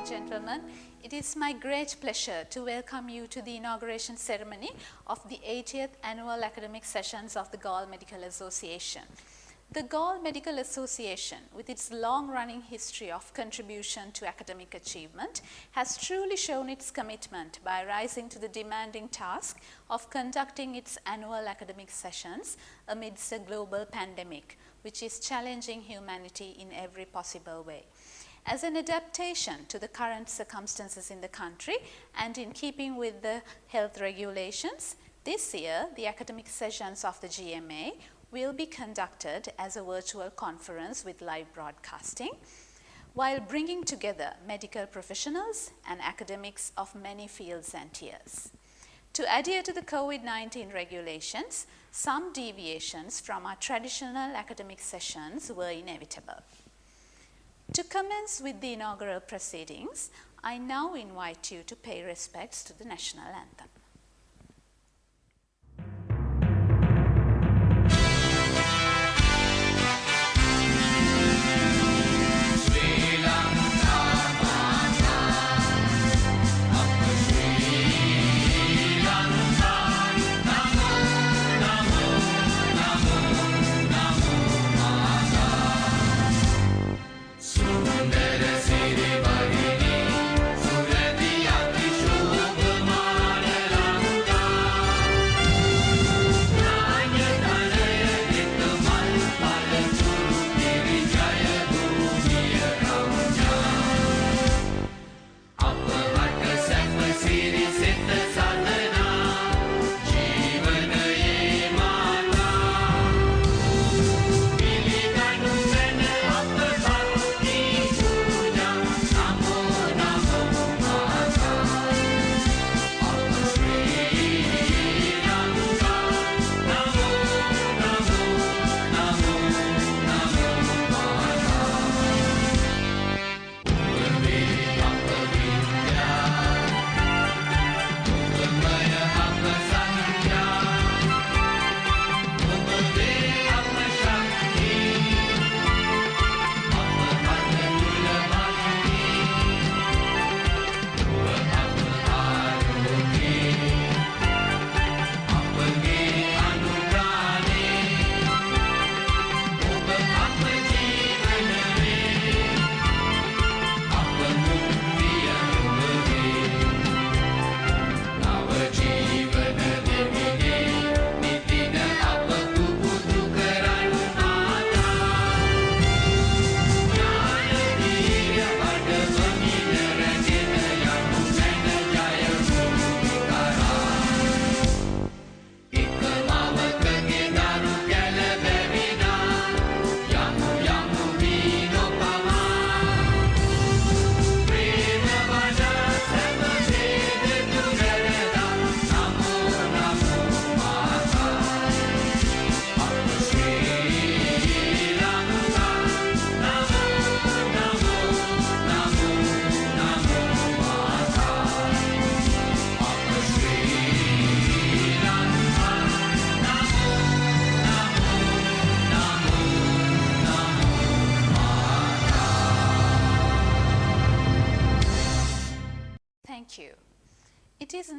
gentlemen, it is my great pleasure to welcome you to the inauguration ceremony of the 80th Annual Academic Sessions of the Galle Medical Association. The Galle Medical Association, with its long-running history of contribution to academic achievement, has truly shown its commitment by rising to the demanding task of conducting its annual academic sessions amidst a global pandemic, which is challenging humanity in every possible way. As an adaptation to the current circumstances in the country and in keeping with the health regulations, this year the academic sessions of the GMA will be conducted as a virtual conference with live broadcasting, while bringing together medical professionals and academics of many fields and tiers. To adhere to the COVID-19 regulations, some deviations from our traditional academic sessions were inevitable. To commence with the inaugural proceedings, I now invite you to pay respects to the national anthem. Sundara Siri Bagini Surati Ati Shubha Mala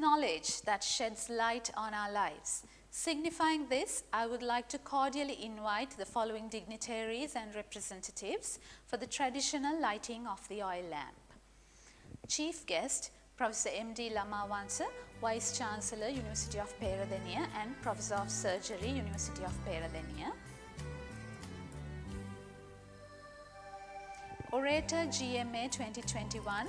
knowledge that sheds light on our lives. Signifying this, I would like to cordially invite the following dignitaries and representatives for the traditional lighting of the oil lamp. Chief guest, Professor M.D. Lamawansa, Vice Chancellor, University of Peradeniya and Professor of Surgery, University of Peradeniya. Orator GMA 2021,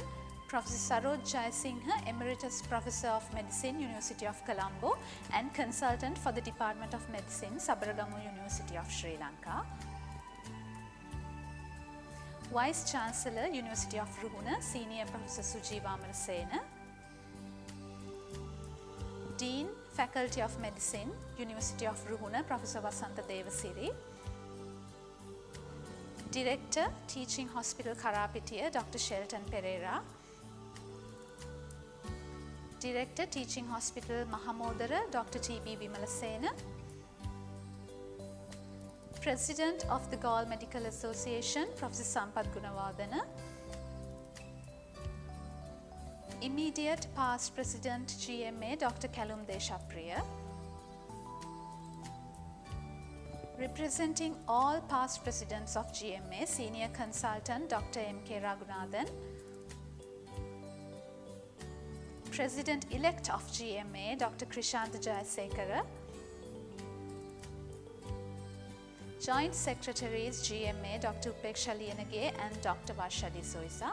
Professor Saroj Jayasinghe, Emeritus Professor of Medicine, University of Colombo and Consultant for the Department of Medicine, Sabaragamu University of Sri Lanka. Vice Chancellor, University of Ruhuna, Senior Professor Sujeeva Amarasena. Dean, Faculty of Medicine, University of Ruhuna, Professor Vasantha Devasiri. Director, Teaching Hospital Karapitiya, Dr. Shelton Pereira. Director, Teaching Hospital Mahamodara, Dr. T.B. Vimalasena. President of the Galle Medical Association, Professor Sampath Gunawardena. Immediate past President GMA, Dr. Kalum Deshapriya. Representing all past presidents of GMA, Senior Consultant Dr. M.K. Raghunathan. President-elect of GMA, Dr. Krishantha Jayasekara. Joint Secretaries GMA, Dr. Upeksha Liyanage and Dr. Varsha D'Souza.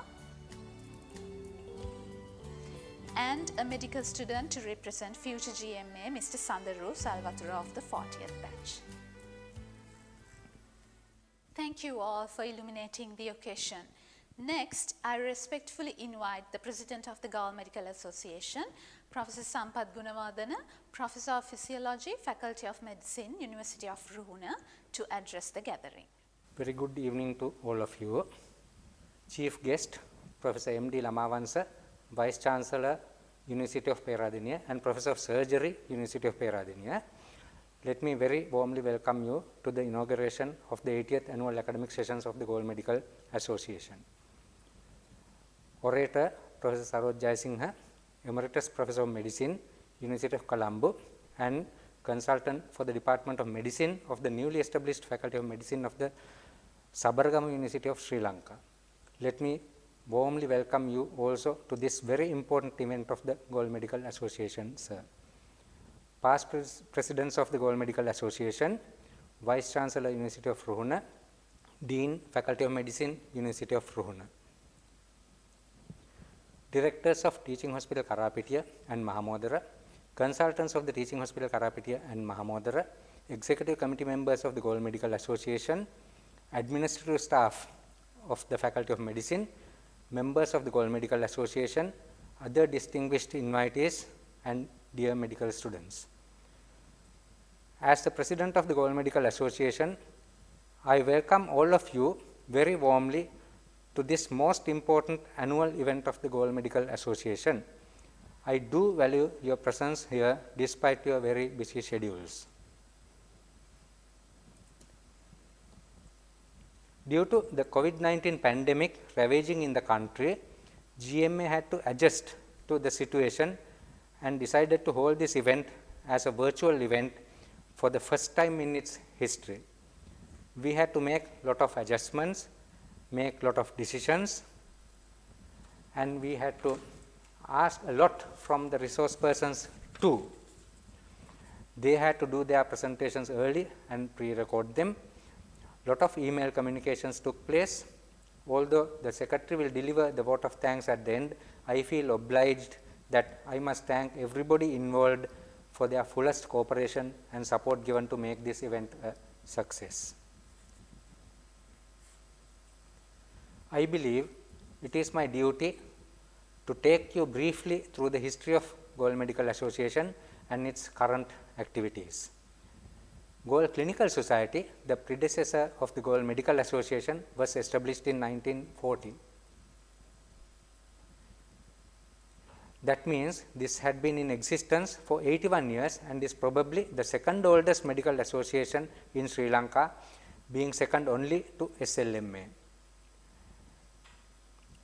And a medical student to represent future GMA, Mr. Sandaru Salvatura of the 40th batch. Thank you all for illuminating the occasion. Next, I respectfully invite the President of the Galle Medical Association, Professor Sampath Gunawardena, Professor of Physiology, Faculty of Medicine, University of Ruhuna, to address the gathering. Very good evening to all of you. Chief guest, Professor M.D. Lamawansa, Vice Chancellor, University of Peradeniya and Professor of Surgery, University of Peradeniya. Let me very warmly welcome you to the inauguration of the 80th Annual Academic Sessions of the Galle Medical Association. Orator, Professor Saroj Jayasinghe, Emeritus Professor of Medicine, University of Colombo and Consultant for the Department of Medicine of the newly established Faculty of Medicine of the Sabaragamu University of Sri Lanka. Let me warmly welcome you also to this very important event of the Galle Medical Association, sir. Past Presidents of the Galle Medical Association, Vice Chancellor, University of Ruhuna, Dean, Faculty of Medicine, University of Ruhuna. Directors of Teaching Hospital Karapitiya and Mahamodara, Consultants of the Teaching Hospital Karapitiya and Mahamodara, Executive Committee members of the Galle Medical Association, Administrative staff of the Faculty of Medicine, members of the Galle Medical Association, other distinguished invitees and dear medical students. As the President of the Galle Medical Association, I welcome all of you very warmly to this most important annual event of the Galle Medical Association. I do value your presence here despite your very busy schedules. Due to the COVID-19 pandemic ravaging in the country, GMA had to adjust to the situation and decided to hold this event as a virtual event for the first time in its history. We had to make a lot of adjustments, make a lot of decisions, and we had to ask a lot from the resource persons too. They had to do their presentations early and pre-record them. A lot of email communications took place. Although the Secretary will deliver the vote of thanks at the end, I feel obliged that I must thank everybody involved for their fullest cooperation and support given to make this event a success. I believe it is my duty to take you briefly through the history of Galle Medical Association and its current activities. Galle Clinical Society, the predecessor of the Galle Medical Association, was established in 1940. That means this had been in existence for 81 years and is probably the second oldest medical association in Sri Lanka, being second only to SLMA.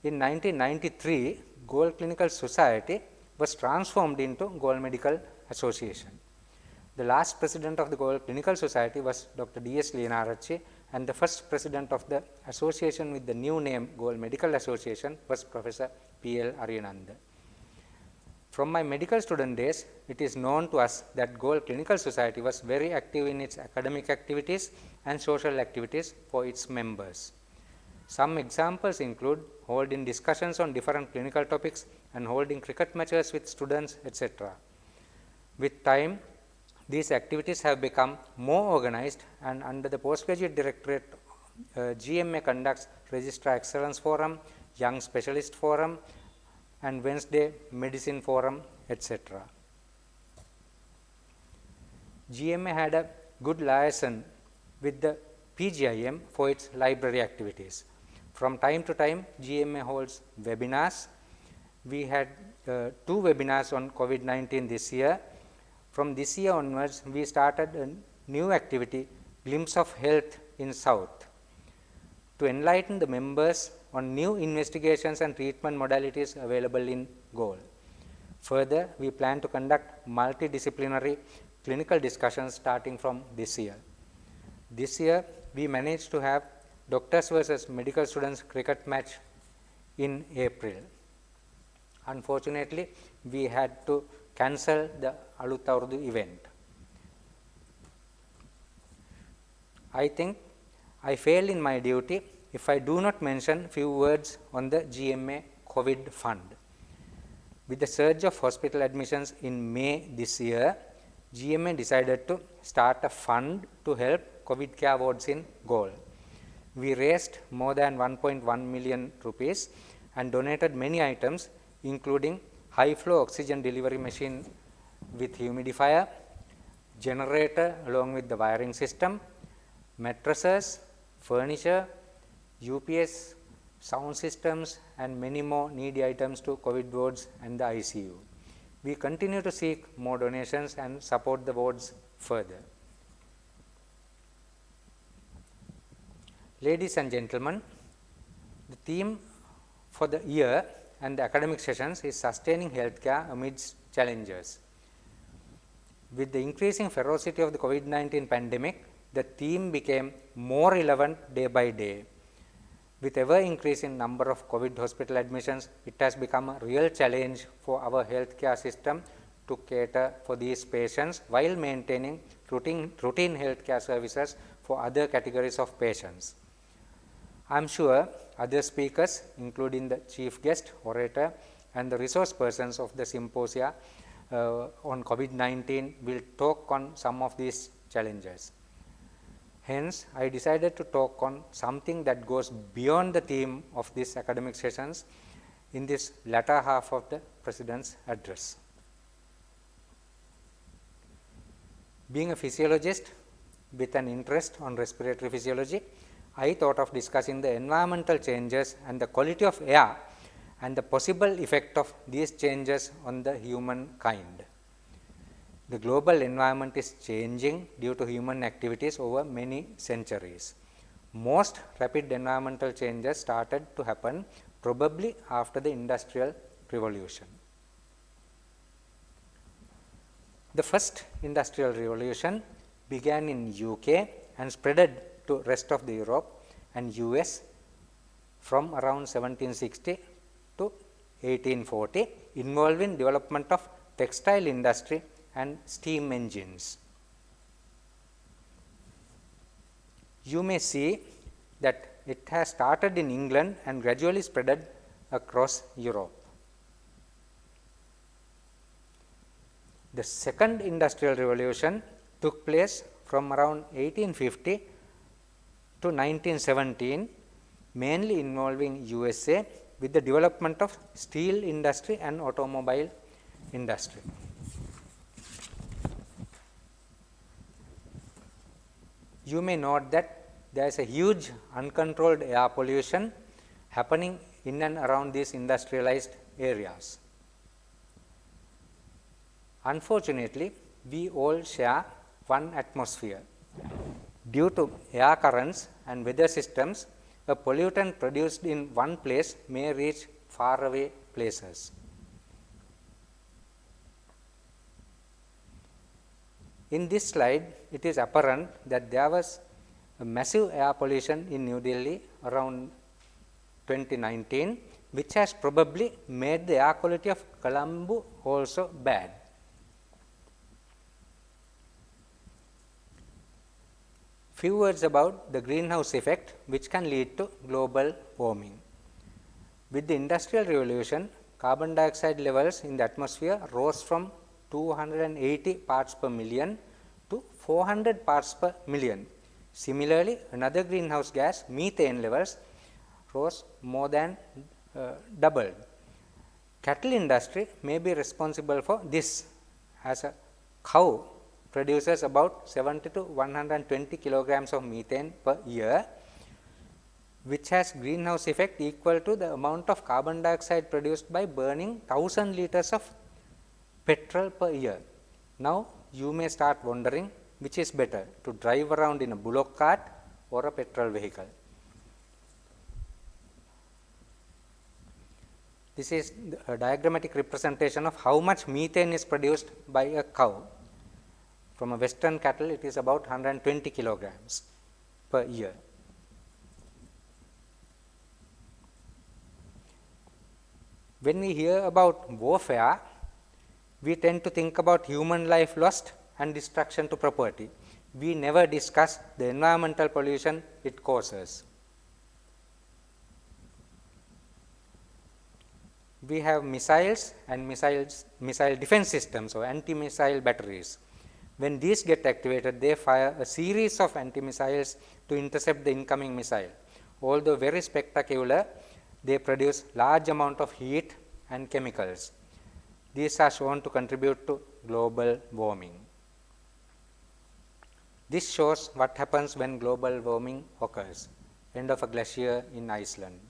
In 1993, Galle Clinical Society was transformed into Goal Medical Association. The last president of the Goal Clinical Society was Dr. D.S. Lienaracci, and the first president of the association with the new name Goal Medical Association was Professor P.L. Ariyananda. From my medical student days, it is known to us that Goal Clinical Society was very active in its academic activities and social activities for its members. Some examples include holding discussions on different clinical topics and holding cricket matches with students, etc. With time, these activities have become more organized, and under the Postgraduate Directorate, GMA conducts Registrar Excellence Forum, Young Specialist Forum, and Wednesday Medicine Forum, etc. GMA had a good liaison with the PGIM for its library activities. From time to time, GMA holds webinars. We had 2 webinars on COVID-19 this year. From this year onwards, we started a new activity, Glimpse of Health in South, to enlighten the members on new investigations and treatment modalities available in GOAL. Further, we plan to conduct multidisciplinary clinical discussions starting from this year. This year, we managed to have doctors versus medical students cricket match in April. Unfortunately, we had to cancel the Aluth Avrudu event. I think I fail in my duty if I do not mention few words on the GMA COVID fund. With the surge of hospital admissions in May this year, GMA decided to start a fund to help COVID care wards in GOAL. We raised more than 1.1 million rupees and donated many items, including high flow oxygen delivery machine with humidifier, generator along with the wiring system, mattresses, furniture, UPS, sound systems, and many more needy items to COVID wards and the ICU. We continue to seek more donations and support the wards further. Ladies and gentlemen, the theme for the year and the academic sessions is sustaining healthcare amidst challenges. With the increasing ferocity of the COVID-19 pandemic, the theme became more relevant day by day. With ever increasing number of COVID hospital admissions, it has become a real challenge for our healthcare system to cater for these patients while maintaining routine healthcare services for other categories of patients. I am sure other speakers, including the chief guest, orator, and the resource persons of the symposia on COVID-19 will talk on some of these challenges. Hence, I decided to talk on something that goes beyond the theme of these academic sessions in this latter half of the President's address. Being a physiologist with an interest on respiratory physiology, I thought of discussing the environmental changes and the quality of air and the possible effect of these changes on the humankind. The global environment is changing due to human activities over many centuries. Most rapid environmental changes started to happen probably after the Industrial Revolution. The first Industrial Revolution began in UK and spread to rest of the Europe and US from around 1760 to 1840, involving development of textile industry and steam engines. You may see that it has started in England and gradually spread across Europe. The second Industrial Revolution took place from around 1850 to 1917, mainly involving USA with the development of steel industry and automobile industry. You may note that there is a huge uncontrolled air pollution happening in and around these industrialized areas. Unfortunately, we all share one atmosphere. Due to air currents and weather systems, a pollutant produced in one place may reach faraway places. In this slide, it is apparent that there was a massive air pollution in New Delhi around 2019, which has probably made the air quality of Colombo also bad. Few words about the greenhouse effect, which can lead to global warming. With the Industrial Revolution, carbon dioxide levels in the atmosphere rose from 280 parts per million to 400 parts per million. Similarly, another greenhouse gas, methane levels, rose more than doubled. Cattle industry may be responsible for this, as a cow produces about 70 to 120 kilograms of methane per year, which has greenhouse effect equal to the amount of carbon dioxide produced by burning 1000 liters of petrol per year. Now, you may start wondering which is better, to drive around in a bullock cart or a petrol vehicle. This is a diagrammatic representation of how much methane is produced by a cow. From a western cattle, it is about 120 kilograms per year. When we hear about warfare, we tend to think about human life lost and destruction to property. We never discuss the environmental pollution it causes. We have missiles and missile defense systems, or anti-missile batteries. When these get activated, they fire a series of anti-missiles to intercept the incoming missile. Although very spectacular, they produce large amount of heat and chemicals. These are shown to contribute to global warming. This shows what happens when global warming occurs. End of a glacier in Iceland.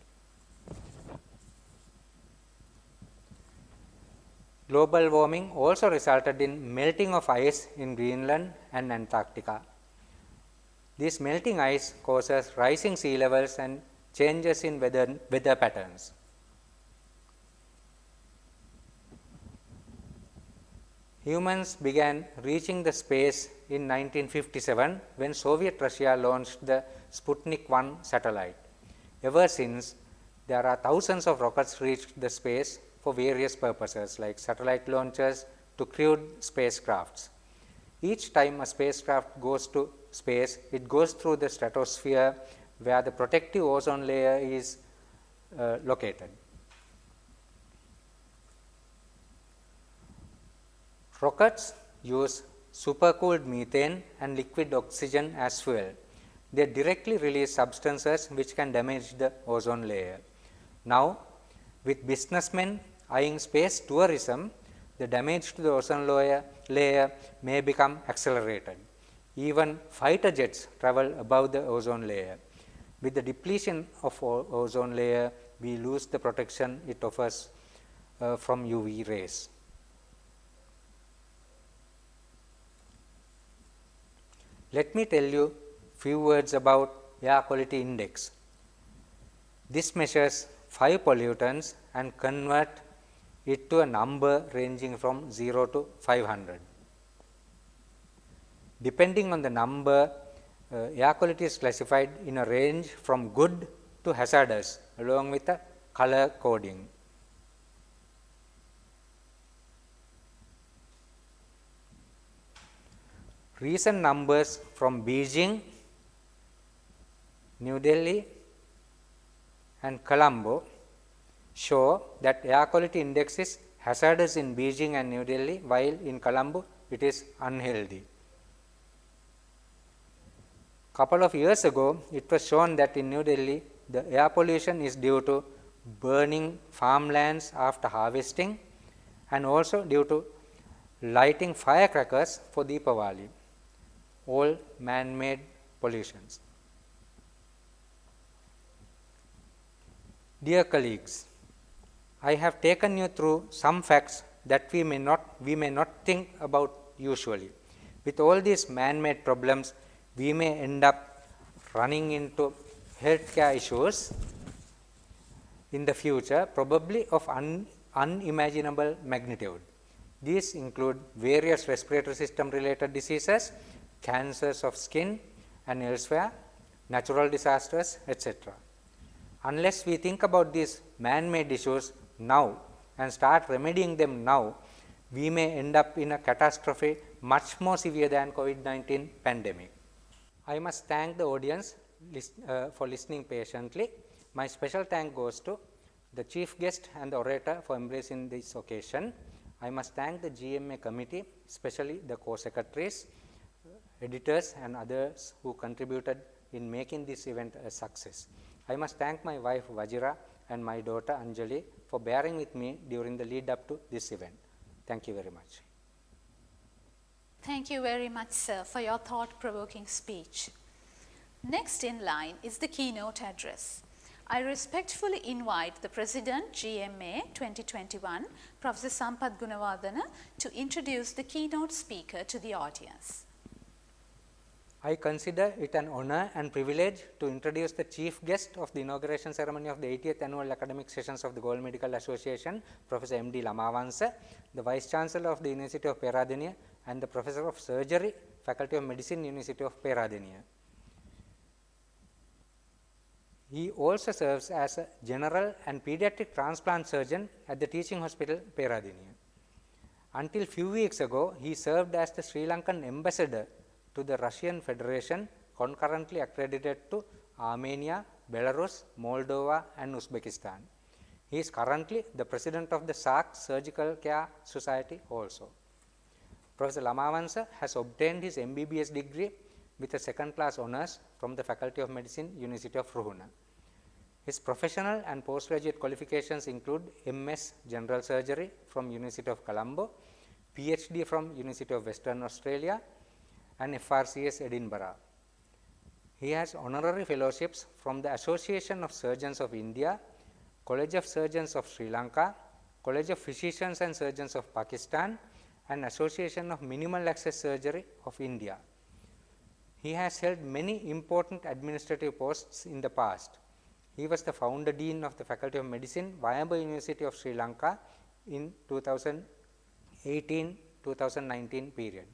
Global warming also resulted in melting of ice in Greenland and Antarctica. This melting ice causes rising sea levels and changes in weather patterns. Humans began reaching the space in 1957 when Soviet Russia launched the Sputnik 1 satellite. Ever since, there are thousands of rockets reached the space for various purposes, like satellite launches to crewed spacecrafts. Each time a spacecraft goes to space, it goes through the stratosphere where the protective ozone layer is located. Rockets use supercooled methane and liquid oxygen as fuel. They directly release substances which can damage the ozone layer. Now, with businessmen eyeing space tourism, the damage to the ozone layer may become accelerated. Even fighter jets travel above the ozone layer. With the depletion of ozone layer, we lose the protection it offers from UV rays. Let me tell you few words about air quality index. This measures 5 pollutants and convert it to a number ranging from 0 to 500. Depending on the number, air quality is classified in a range from good to hazardous along with a color coding. Recent numbers from Beijing, New Delhi and Colombo show that air quality index is hazardous in Beijing and New Delhi, while in Colombo it is unhealthy. Couple of years ago, it was shown that in New Delhi, the air pollution is due to burning farmlands after harvesting and also due to lighting firecrackers for Deepavali, all man-made pollutions. Dear colleagues, I have taken you through some facts that we may not think about usually. With all these man-made problems, we may end up running into healthcare issues in the future, probably of unimaginable magnitude. These include various respiratory system related diseases, cancers of skin and elsewhere, natural disasters, etc. Unless we think about these man-made issues now and start remedying them now, we may end up in a catastrophe much more severe than COVID-19 pandemic. I must thank the audience for listening patiently. My special thank goes to the chief guest and the orator for embracing this occasion. I must thank the GMA committee, especially the co-secretaries, editors and others who contributed in making this event a success. I must thank my wife Vajira and my daughter Anjali for bearing with me during the lead up to this event. Thank you very much. Thank you very much, sir, for your thought-provoking speech. Next in line is the keynote address. I respectfully invite the President, GMA 2021, Professor Sampath Gunawardena, to introduce the keynote speaker to the audience. I consider it an honor and privilege to introduce the chief guest of the inauguration ceremony of the 80th annual academic sessions of the Gold Medical Association, Professor M.D. Lamavansa, the Vice Chancellor of the University of Peradeniya and the Professor of Surgery, Faculty of Medicine, University of Peradeniya. He also serves as a general and pediatric transplant surgeon at the Teaching Hospital, Peradeniya. Until few weeks ago, he served as the Sri Lankan ambassador to the Russian Federation, concurrently accredited to Armenia, Belarus, Moldova and Uzbekistan. He is currently the president of the SARC Surgical Care Society also. Professor Lamavansa has obtained his MBBS degree with a second-class honors from the Faculty of Medicine, University of Ruhuna. His professional and postgraduate qualifications include MS General Surgery from University of Colombo, PhD from University of Western Australia, and FRCS Edinburgh. He has honorary fellowships from the Association of Surgeons of India, College of Surgeons of Sri Lanka, College of Physicians and Surgeons of Pakistan, and Association of Minimal Access Surgery of India. He has held many important administrative posts in the past. He was the founder dean of the Faculty of Medicine, Wayamba University of Sri Lanka in 2018-2019 period.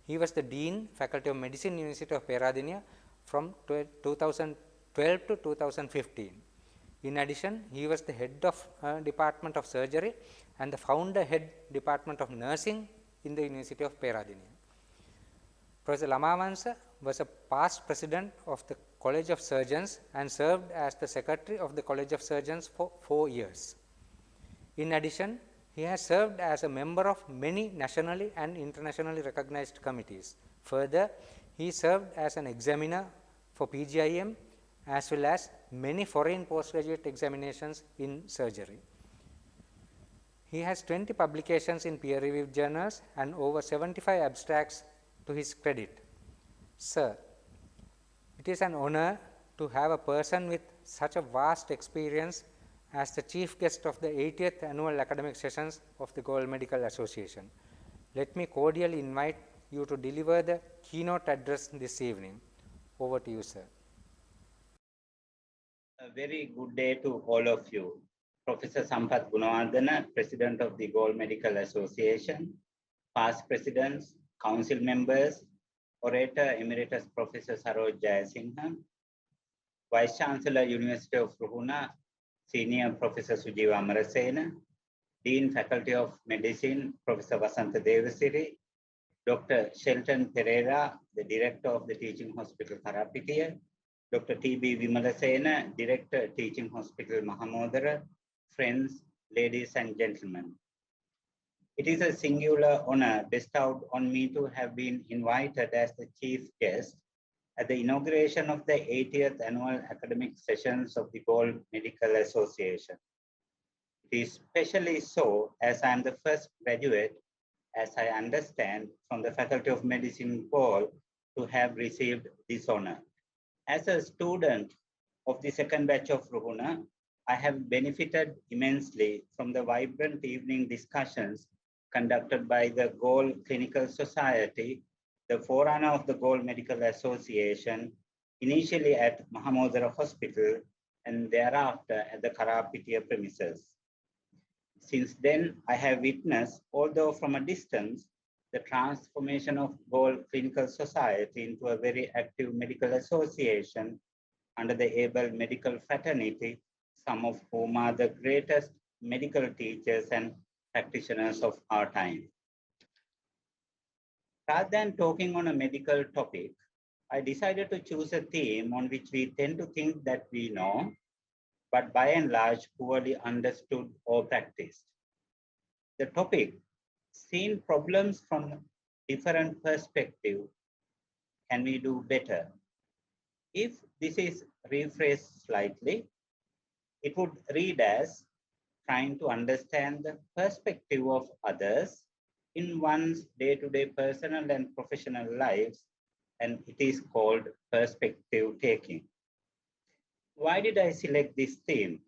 He was the Dean, Faculty of Medicine, University of Peradeniya from 2012 to 2015. In addition, he was the head of Department of Surgery and the founder head Department of Nursing in the University of Peradeniya. Professor Lamavansa was a past president of the College of Surgeons and served as the secretary of the College of Surgeons for 4 years. In addition, he has served as a member of many nationally and internationally recognized committees. Further, he served as an examiner for PGIM as well as many foreign postgraduate examinations in surgery. He has 20 publications in peer-reviewed journals and over 75 abstracts to his credit. Sir, it is an honor to have a person with such a vast experience as the chief guest of the 80th annual academic sessions of the Gold Medical Association. Let me cordially invite you to deliver the keynote address this evening. Over to you, sir. A very good day to all of you. Professor Sampath Gunawardena, President of the Gold Medical Association, past presidents, council members, orator Emeritus Professor Saroj Jayasinghe, Vice Chancellor, University of Ruhuna, Senior Professor Sujeeva Amarasena, Dean Faculty of Medicine, Professor Vasantha Devasiri, Dr. Shelton Pereira, the Director of the Teaching Hospital Karapitiya, Dr. T.B. Vimalasena, Director, Teaching Hospital Mahamodara, friends, ladies and gentlemen. It is a singular honor bestowed on me to have been invited as the chief guest at the inauguration of the 80th annual academic sessions of the Gold Medical Association. It is especially so as I am the first graduate, as I understand, from the Faculty of Medicine Galle to have received this honor. As a student of the second batch of Ruhuna, I have benefited immensely from the vibrant evening discussions conducted by the Galle Clinical Society, the forerunner of the Gold Medical Association, initially at Mahamodara Hospital and thereafter at the Karapitiya premises. Since then, I have witnessed, although from a distance, the transformation of Galle Clinical Society into a very active medical association under the able medical fraternity, some of whom are the greatest medical teachers and practitioners of our time. Rather than talking on a medical topic, I decided to choose a theme on which we tend to think that we know, but by and large poorly understood or practiced. The topic, seeing problems from different perspectives, can we do better? If this is rephrased slightly, it would read as trying to understand the perspective of others in one's day-to-day personal and professional lives, and it is called perspective taking. Why did I select this theme?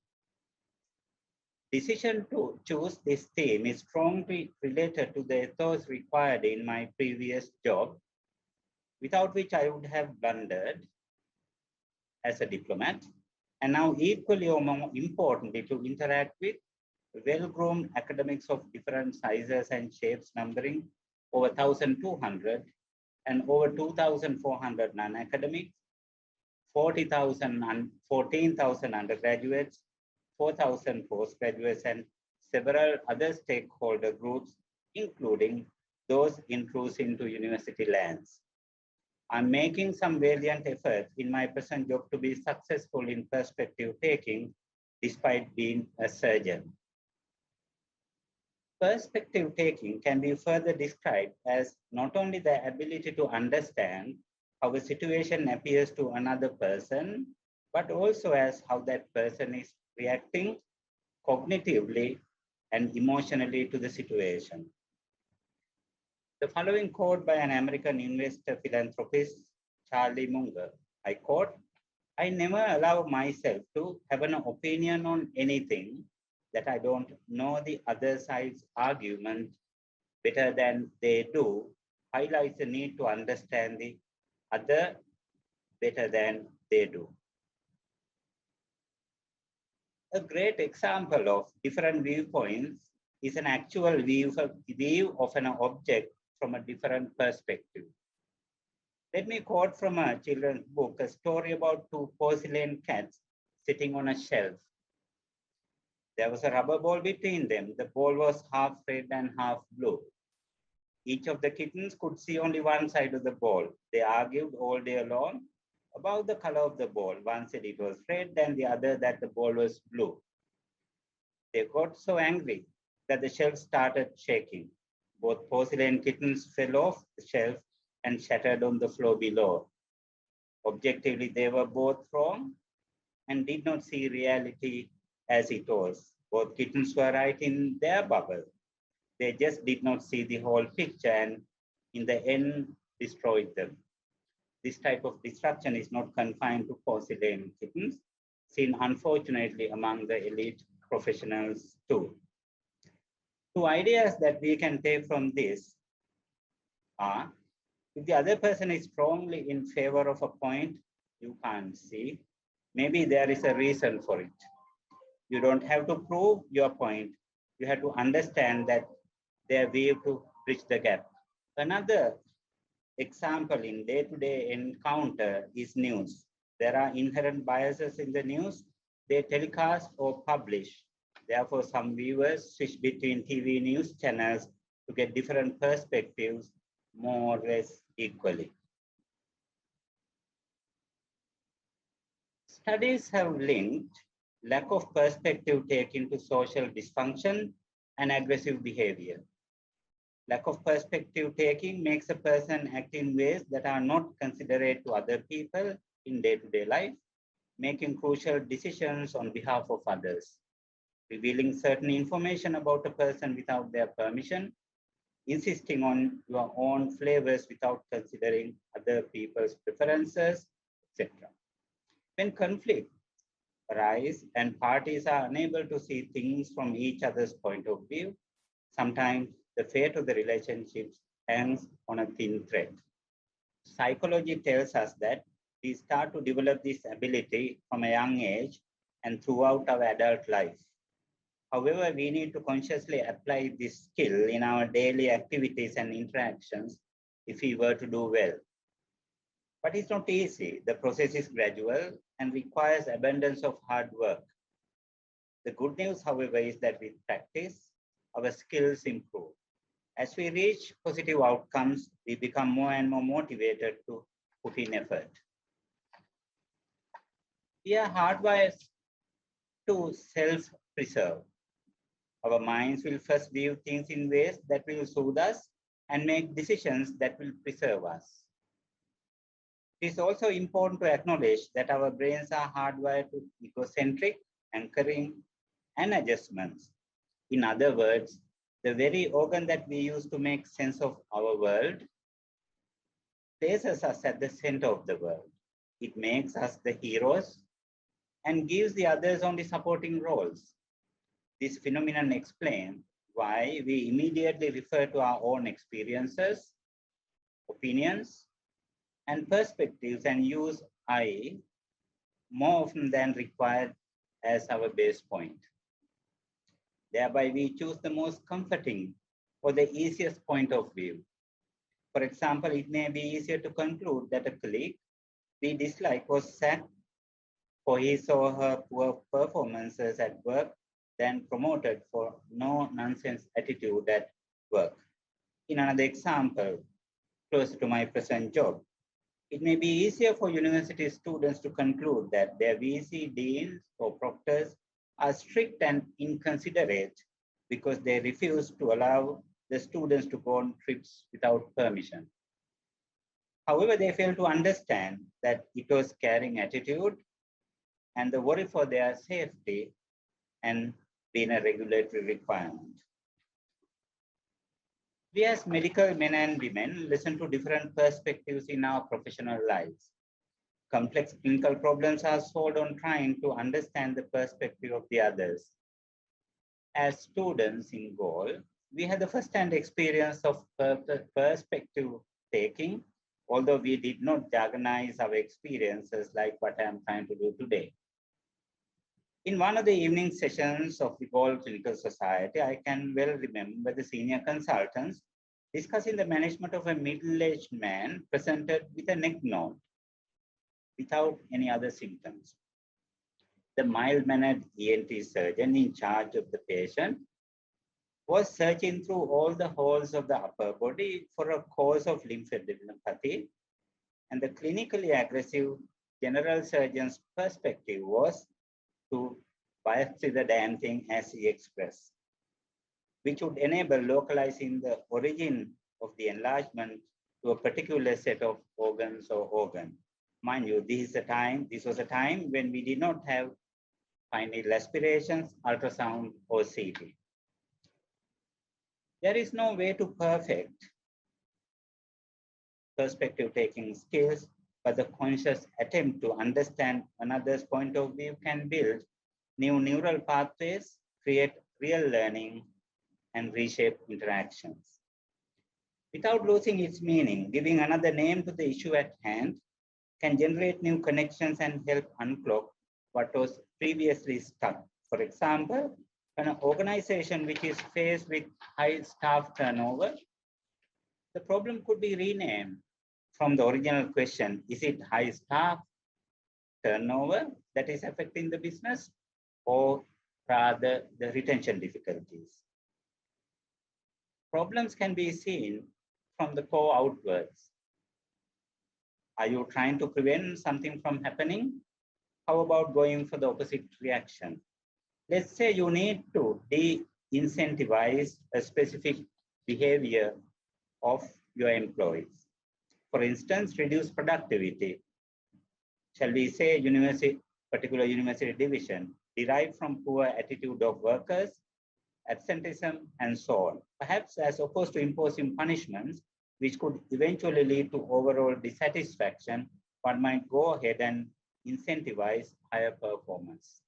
Decision to choose this theme is strongly related to the ethos required in my previous job, without which I would have blundered as a diplomat, and now equally or more importantly, to interact with well-groomed academics of different sizes and shapes, numbering over 1,200 and over 2,400 non-academics, 40,000 and 14,000 undergraduates, 4,000 postgraduates, and several other stakeholder groups, including those intrusive into university lands. I'm making some valiant efforts in my present job to be successful in perspective taking, despite being a surgeon. Perspective taking can be further described as not only the ability to understand how a situation appears to another person, but also as how that person is reacting cognitively and emotionally to the situation. The following quote by an American investor philanthropist, Charlie Munger, I quote, I never allow myself to have an opinion on anything that I don't know the other side's argument better than they do, highlights the need to understand the other better than they do. A great example of different viewpoints is an actual view of an object from a different perspective. Let me quote from a children's book, a story about two porcelain cats sitting on a shelf. There was a rubber ball between them. The ball was half red and half blue. Each of the kittens could see only one side of the ball. They argued all day long about the color of the ball. One said it was red and the other that the ball was blue. They got so angry that the shelf started shaking. Both porcelain kittens fell off the shelf and shattered on the floor below. Objectively, they were both wrong and did not see reality as it was. Both kittens were right in their bubble. They just did not see the whole picture and in the end destroyed them. This type of destruction is not confined to porcelain kittens, seen unfortunately among the elite professionals too. Two ideas that we can take from this are, if the other person is strongly in favor of a point you can't see, maybe there is a reason for it. You don't have to prove your point. You have to understand that their way to bridge the gap. Another example in day-to-day encounter is news. There are inherent biases in the news they telecast or publish. Therefore, some viewers switch between TV news channels to get different perspectives more or less equally. Studies have linked lack of perspective taking to social dysfunction and aggressive behavior. Lack of perspective taking makes a person act in ways that are not considerate to other people in day-to-day life, making crucial decisions on behalf of others, revealing certain information about a person without their permission, insisting on your own flavors without considering other people's preferences, etc. When conflict arises and parties are unable to see things from each other's point of view, sometimes the fate of the relationships hangs on a thin thread. Psychology tells us that we start to develop this ability from a young age and throughout our adult life. However, we need to consciously apply this skill in our daily activities and interactions if we were to do well. But it's not easy. The process is gradual and requires abundance of hard work. The good news, however, is that with practice, our skills improve. As we reach positive outcomes, we become more and more motivated to put in effort. We are hardwired to self-preserve. Our minds will first view things in ways that will soothe us and make decisions that will preserve us. It is also important to acknowledge that our brains are hardwired to egocentric, anchoring, and adjustments. In other words, the very organ that we use to make sense of our world places us at the center of the world. It makes us the heroes and gives the others only supporting roles. This phenomenon explains why we immediately refer to our own experiences, opinions, and perspectives and use I more often than required as our base point. Thereby, we choose the most comforting or the easiest point of view. For example, it may be easier to conclude that a colleague we dislike was sacked for his or her poor performances at work than promoted for no-nonsense attitude at work. In another example, close to my present job, it may be easier for university students to conclude that their VC deans or proctors are strict and inconsiderate because they refuse to allow the students to go on trips without permission. However, they fail to understand that it was caring attitude and the worry for their safety and being a regulatory requirement. We as medical men and women listen to different perspectives in our professional lives. Complex clinical problems are solved on trying to understand the perspective of the others. As students in GOL, we had the first-hand experience of perspective taking, although we did not jargonize our experiences like what I'm trying to do today. In one of the evening sessions of the GOL Clinical Society, I can well remember the senior consultants discussing the management of a middle-aged man presented with a neck knot without any other symptoms. The mild-mannered ENT surgeon in charge of the patient was searching through all the holes of the upper body for a cause of lymphadenopathy, and the clinically aggressive general surgeon's perspective was to biopsy the damn thing, as he expressed, which would enable localizing the origin of the enlargement to a particular set of organs or organ. Mind you, this was a time when we did not have fine needle aspirations, ultrasound, or CT. There is no way to perfect perspective taking skills, but the conscious attempt to understand another's point of view can build new neural pathways, create real learning, and reshape interactions. Without losing its meaning, giving another name to the issue at hand can generate new connections and help unclog what was previously stuck. For example, an organization which is faced with high staff turnover, the problem could be renamed from the original question, is it high staff turnover that is affecting the business, or rather the retention difficulties? Problems can be seen from the core outwards. Are you trying to prevent something from happening? How about going for the opposite reaction? Let's say you need to de-incentivize a specific behavior of your employees. For instance, reduce productivity. Shall we say particular university division derived from poor attitude of workers, absenteeism, and so on. Perhaps as opposed to imposing punishments, which could eventually lead to overall dissatisfaction, one might go ahead and incentivize higher performance.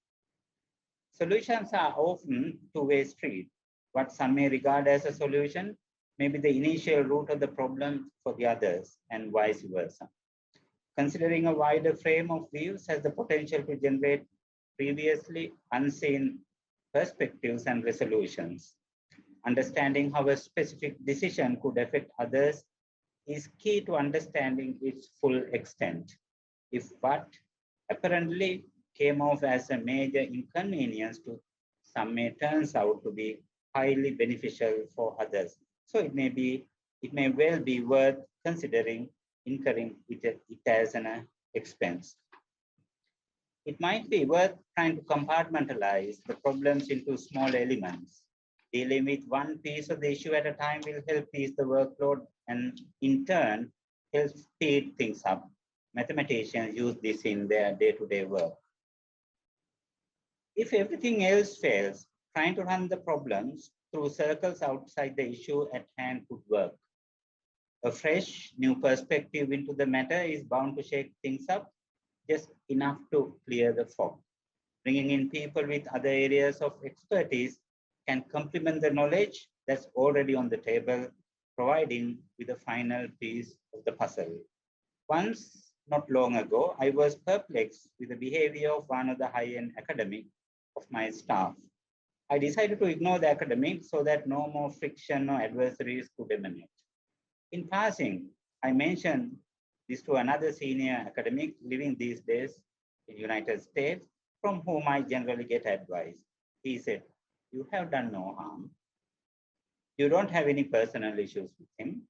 Solutions are often two-way street. What some may regard as a solution may be the initial root of the problem for the others, and vice versa. Considering a wider frame of views has the potential to generate previously unseen perspectives, and resolutions. Understanding how a specific decision could affect others is key to understanding its full extent. If what apparently came off as a major inconvenience to some may turns out to be highly beneficial for others. So it may well be worth considering incurring it as an expense. It might be worth trying to compartmentalize the problems into small elements. Dealing with one piece of the issue at a time will help ease the workload and in turn help speed things up. Mathematicians use this in their day-to-day work. If everything else fails, trying to run the problems through circles outside the issue at hand could work. A fresh, new perspective into the matter is bound to shake things up just enough to clear the fog. Bringing in people with other areas of expertise can complement the knowledge that's already on the table, providing with a final piece of the puzzle. Once, not long ago, I was perplexed with the behavior of one of the high-end academics of my staff. I decided to ignore the academics so that no more friction or adversaries could emanate. In passing, I mentioned this to another senior academic living these days in the United States, from whom I generally get advice. He said, "You have done no harm. You don't have any personal issues with him.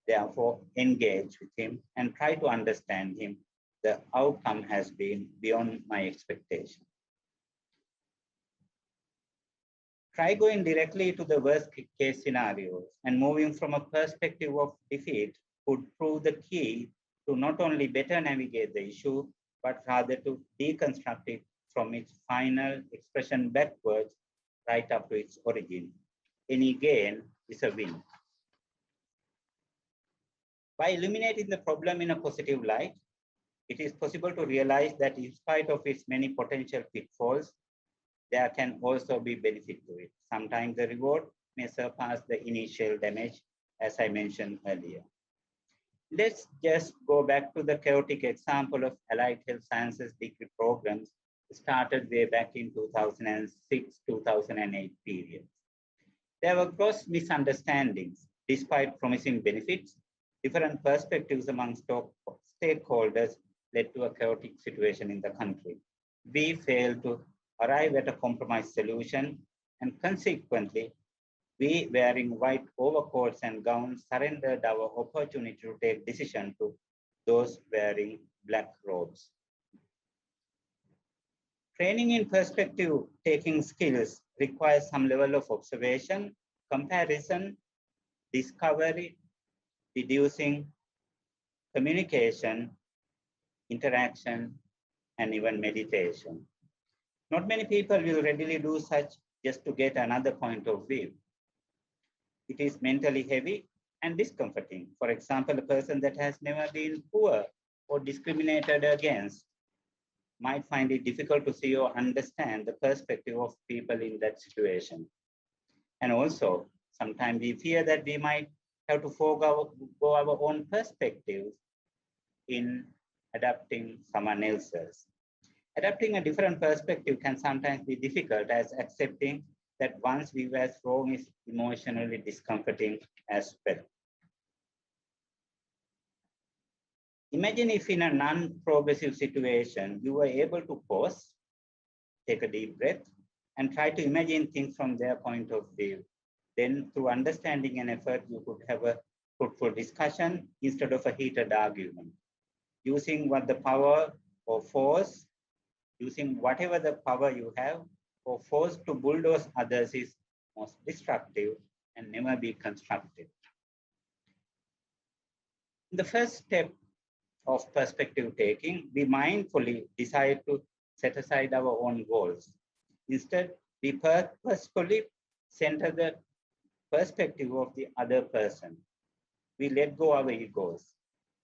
Therefore, engage with him and try to understand him. The outcome has been beyond my expectation." Try going directly to the worst case scenarios and moving from a perspective of defeat could prove the key to not only better navigate the issue, but rather to deconstruct it from its final expression backwards right up to its origin. Any gain is a win. By illuminating the problem in a positive light, it is possible to realize that in spite of its many potential pitfalls, there can also be benefit to it. Sometimes the reward may surpass the initial damage, as I mentioned earlier. Let's just go back to the chaotic example of allied health sciences degree programs started way back in 2006-2008 period. There were gross misunderstandings. Despite promising benefits, different perspectives among stakeholders led to a chaotic situation in the country. We failed to arrive at a compromise solution, and consequently, we, wearing white overcoats and gowns, surrendered our opportunity to take decision to those wearing black robes. Training in perspective-taking skills requires some level of observation, comparison, discovery, deducing, communication, interaction, and even meditation. Not many people will readily do such just to get another point of view. It is mentally heavy and discomforting. For example, a person that has never been poor or discriminated against might find it difficult to see or understand the perspective of people in that situation. And also, sometimes we fear that we might have to forego our own perspectives in adapting someone else's. Adapting a different perspective can sometimes be difficult, as accepting that one's view as wrong is emotionally discomforting as well. Imagine if in a non-progressive situation, you were able to pause, take a deep breath, and try to imagine things from their point of view. Then through understanding and effort, you could have a fruitful discussion instead of a heated argument. Using what the power or force, using whatever the power you have or force to bulldoze others is most destructive and never be constructive. In the first step of perspective taking, we mindfully decide to set aside our own goals. Instead, we purposefully center the perspective of the other person. We let go our egos.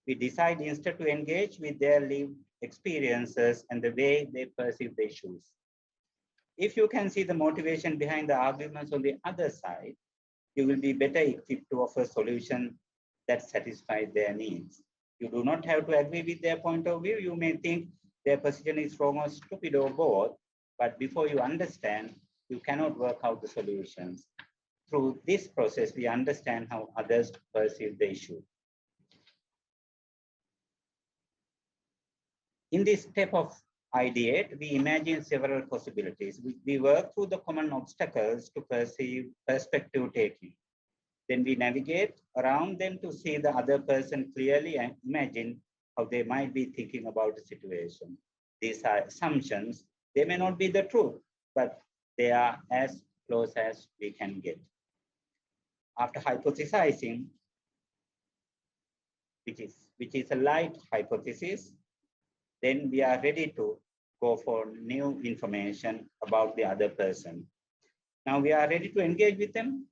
We decide instead to engage with their lived experiences and the way they perceive the issues. If you can see the motivation behind the arguments on the other side, you will be better equipped to offer solutions that satisfy their needs. You do not have to agree with their point of view. You may think their position is wrong or stupid or both, but before you understand, you cannot work out the solutions. Through this process, we understand how others perceive the issue. In this step of ideate, we imagine several possibilities. We work through the common obstacles to perceive perspective taking. Then we navigate around them to see the other person clearly and imagine how they might be thinking about the situation. These are assumptions. They may not be the truth, but they are as close as we can get. After hypothesizing, which is a light hypothesis, then we are ready to go for new information about the other person. Now we are ready to engage with them,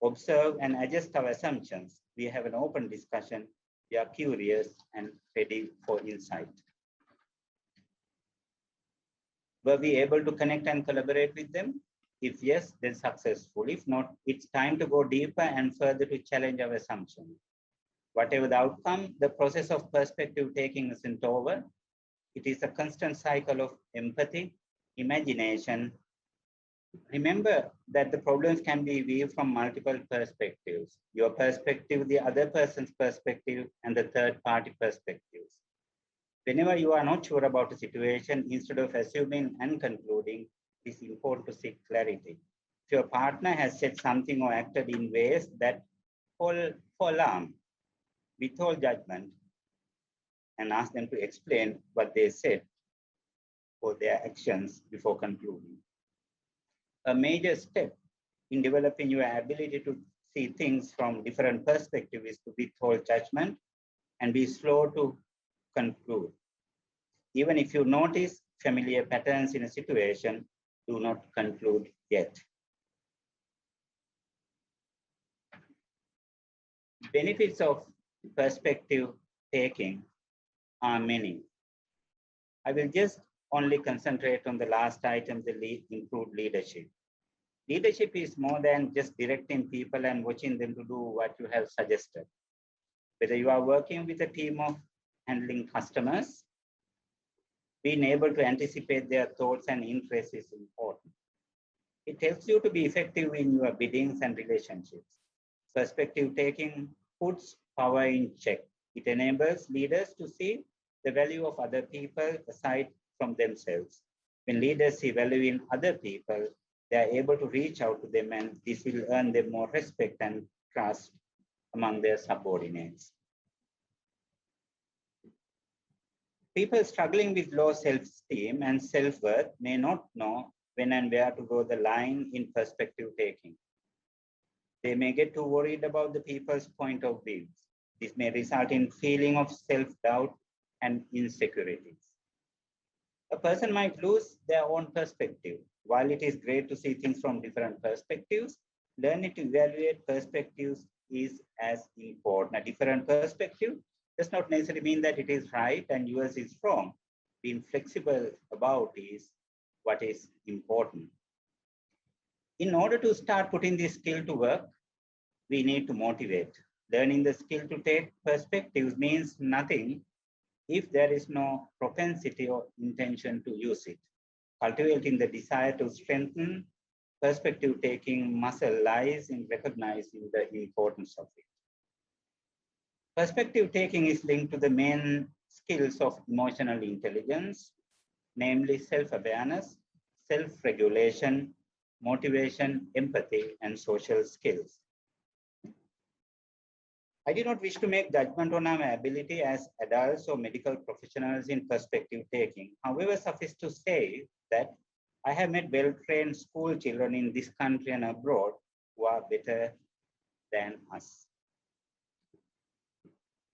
observe and adjust our assumptions. We have an open discussion. We are curious and ready for insight. Were we able to connect and collaborate with them? If yes, then successful. If not, it's time to go deeper and further to challenge our assumption. Whatever the outcome, the process of perspective taking isn't over. It is a constant cycle of empathy, imagination. Remember that the problems can be viewed from multiple perspectives. Your perspective, the other person's perspective, and the third party perspectives. Whenever you are not sure about a situation, instead of assuming and concluding, it is important to seek clarity. If your partner has said something or acted in ways that call for alarm, withhold judgment, and ask them to explain what they said or their actions before concluding. A major step in developing your ability to see things from different perspectives is to withhold judgment and be slow to conclude. Even if you notice familiar patterns in a situation, do not conclude yet. Benefits of perspective taking are many. I will just only concentrate on the last item, the improved leadership. Leadership is more than just directing people and watching them to do what you have suggested. Whether you are working with a team of handling customers, being able to anticipate their thoughts and interests is important. It helps you to be effective in your biddings and relationships. Perspective taking puts power in check. It enables leaders to see the value of other people aside from themselves. When leaders see value in other people, they are able to reach out to them, and this will earn them more respect and trust among their subordinates. People struggling with low self-esteem and self-worth may not know when and where to draw the line in perspective taking. They may get too worried about the people's point of view. This may result in feeling of self-doubt and insecurities. A person might lose their own perspective. While it is great to see things from different perspectives, learning to evaluate perspectives is as important. A different perspective does not necessarily mean that it is right and yours is wrong. Being flexible about is what is important. In order to start putting this skill to work, we need to motivate. Learning the skill to take perspectives means nothing if there is no propensity or intention to use it. Cultivating the desire to strengthen perspective taking muscle lies in recognizing the importance of it. Perspective taking is linked to the main skills of emotional intelligence, namely self-awareness, self-regulation, motivation, empathy, and social skills. I do not wish to make judgment on our ability as adults or medical professionals in perspective taking. However, suffice to say that I have met well-trained school children in this country and abroad who are better than us.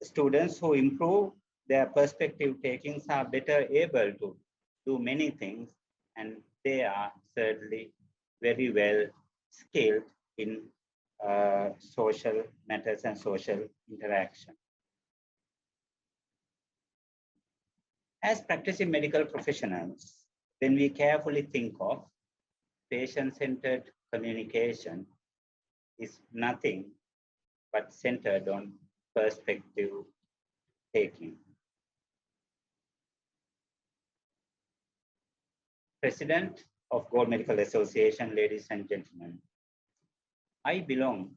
The students who improve their perspective takings are better able to do many things, and they are certainly very well skilled in social matters and social interaction. As practicing medical professionals, when we carefully think of patient-centered communication is nothing but centered on perspective taking. President of Gold Medical Association, ladies and gentlemen. I belong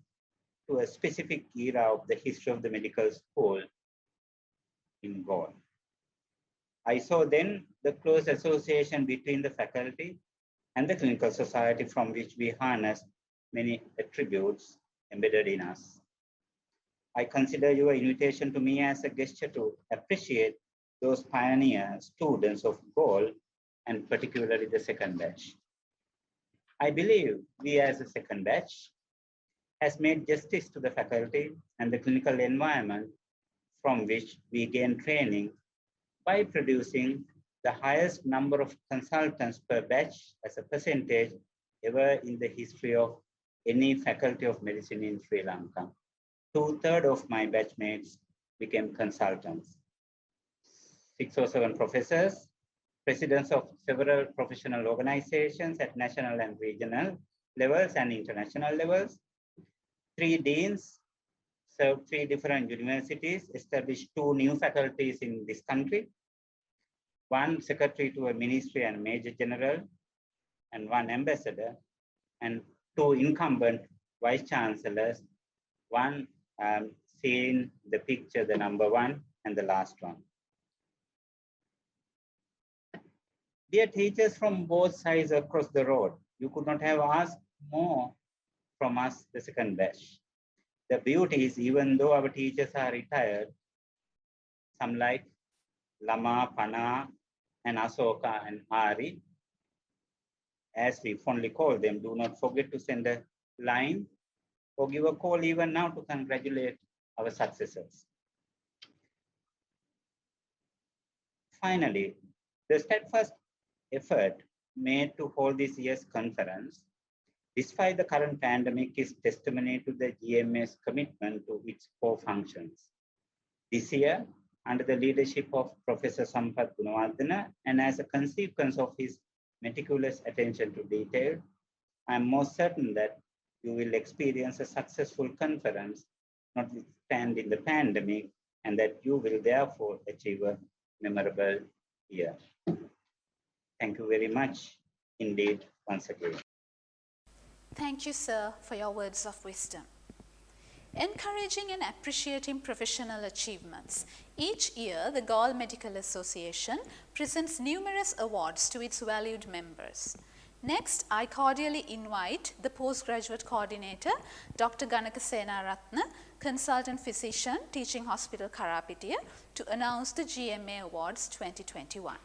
to a specific era of the history of the medical school in Gaul. I saw then the close association between the faculty and the clinical society from which we harness many attributes embedded in us. I consider your invitation to me as a gesture to appreciate those pioneer students of Gaul and particularly the second batch. I believe we as a second batch has made justice to the faculty and the clinical environment from which we gain training by producing the highest number of consultants per batch as a percentage ever in the history of any faculty of medicine in Sri Lanka. 2/3 of my batchmates became consultants. 6 or 7 professors, presidents of several professional organizations at national and regional levels and international levels, 3 deans, served 3 different universities, established 2 new faculties in this country, 1 secretary to a ministry and major general, and 1 ambassador, and 2 incumbent vice chancellors, 1 seen the picture, the number 1 and the last one. Dear teachers from both sides across the road, you could not have asked more from us, the second batch. The beauty is, even though our teachers are retired, some like Lama, Pana, and Asoka and Ari, as we fondly call them, do not forget to send a line or give a call even now to congratulate our successors. Finally, the steadfast effort made to hold this year's conference, despite the current pandemic, is testimony to the GMA's commitment to its core functions. This year, under the leadership of Professor Sampath Gunawardena, and as a consequence of his meticulous attention to detail, I am most certain that you will experience a successful conference, notwithstanding the pandemic, and that you will therefore achieve a memorable year. Thank you very much indeed once again. Thank you, sir, for your words of wisdom. Encouraging and appreciating professional achievements. Each year, the Gaul Medical Association presents numerous awards to its valued members. Next, I cordially invite the postgraduate coordinator, Dr. Ganaka Senaratna, consultant physician, Teaching Hospital Karapitiya, to announce the GMA Awards 2021.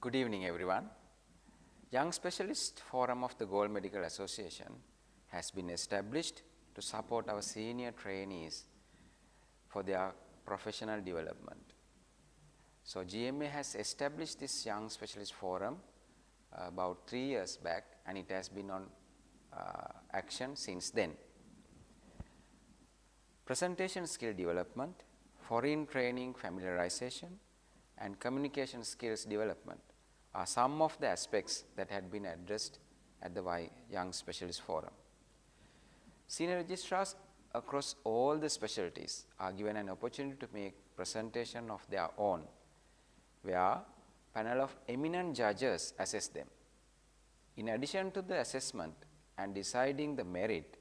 Good evening, everyone. Young Specialist Forum of the Gaul Medical Association has been established to support our senior trainees for their professional development. So GMA has established this Young Specialist Forum about 3 years back, and it has been on action since then. Presentation skill development, foreign training familiarization, and communication skills development are some of the aspects that had been addressed at the Young Specialist Forum. Senior registrars across all the specialties are given an opportunity to make presentation of their own, where panel of eminent judges assess them. In addition to the assessment and deciding the merit,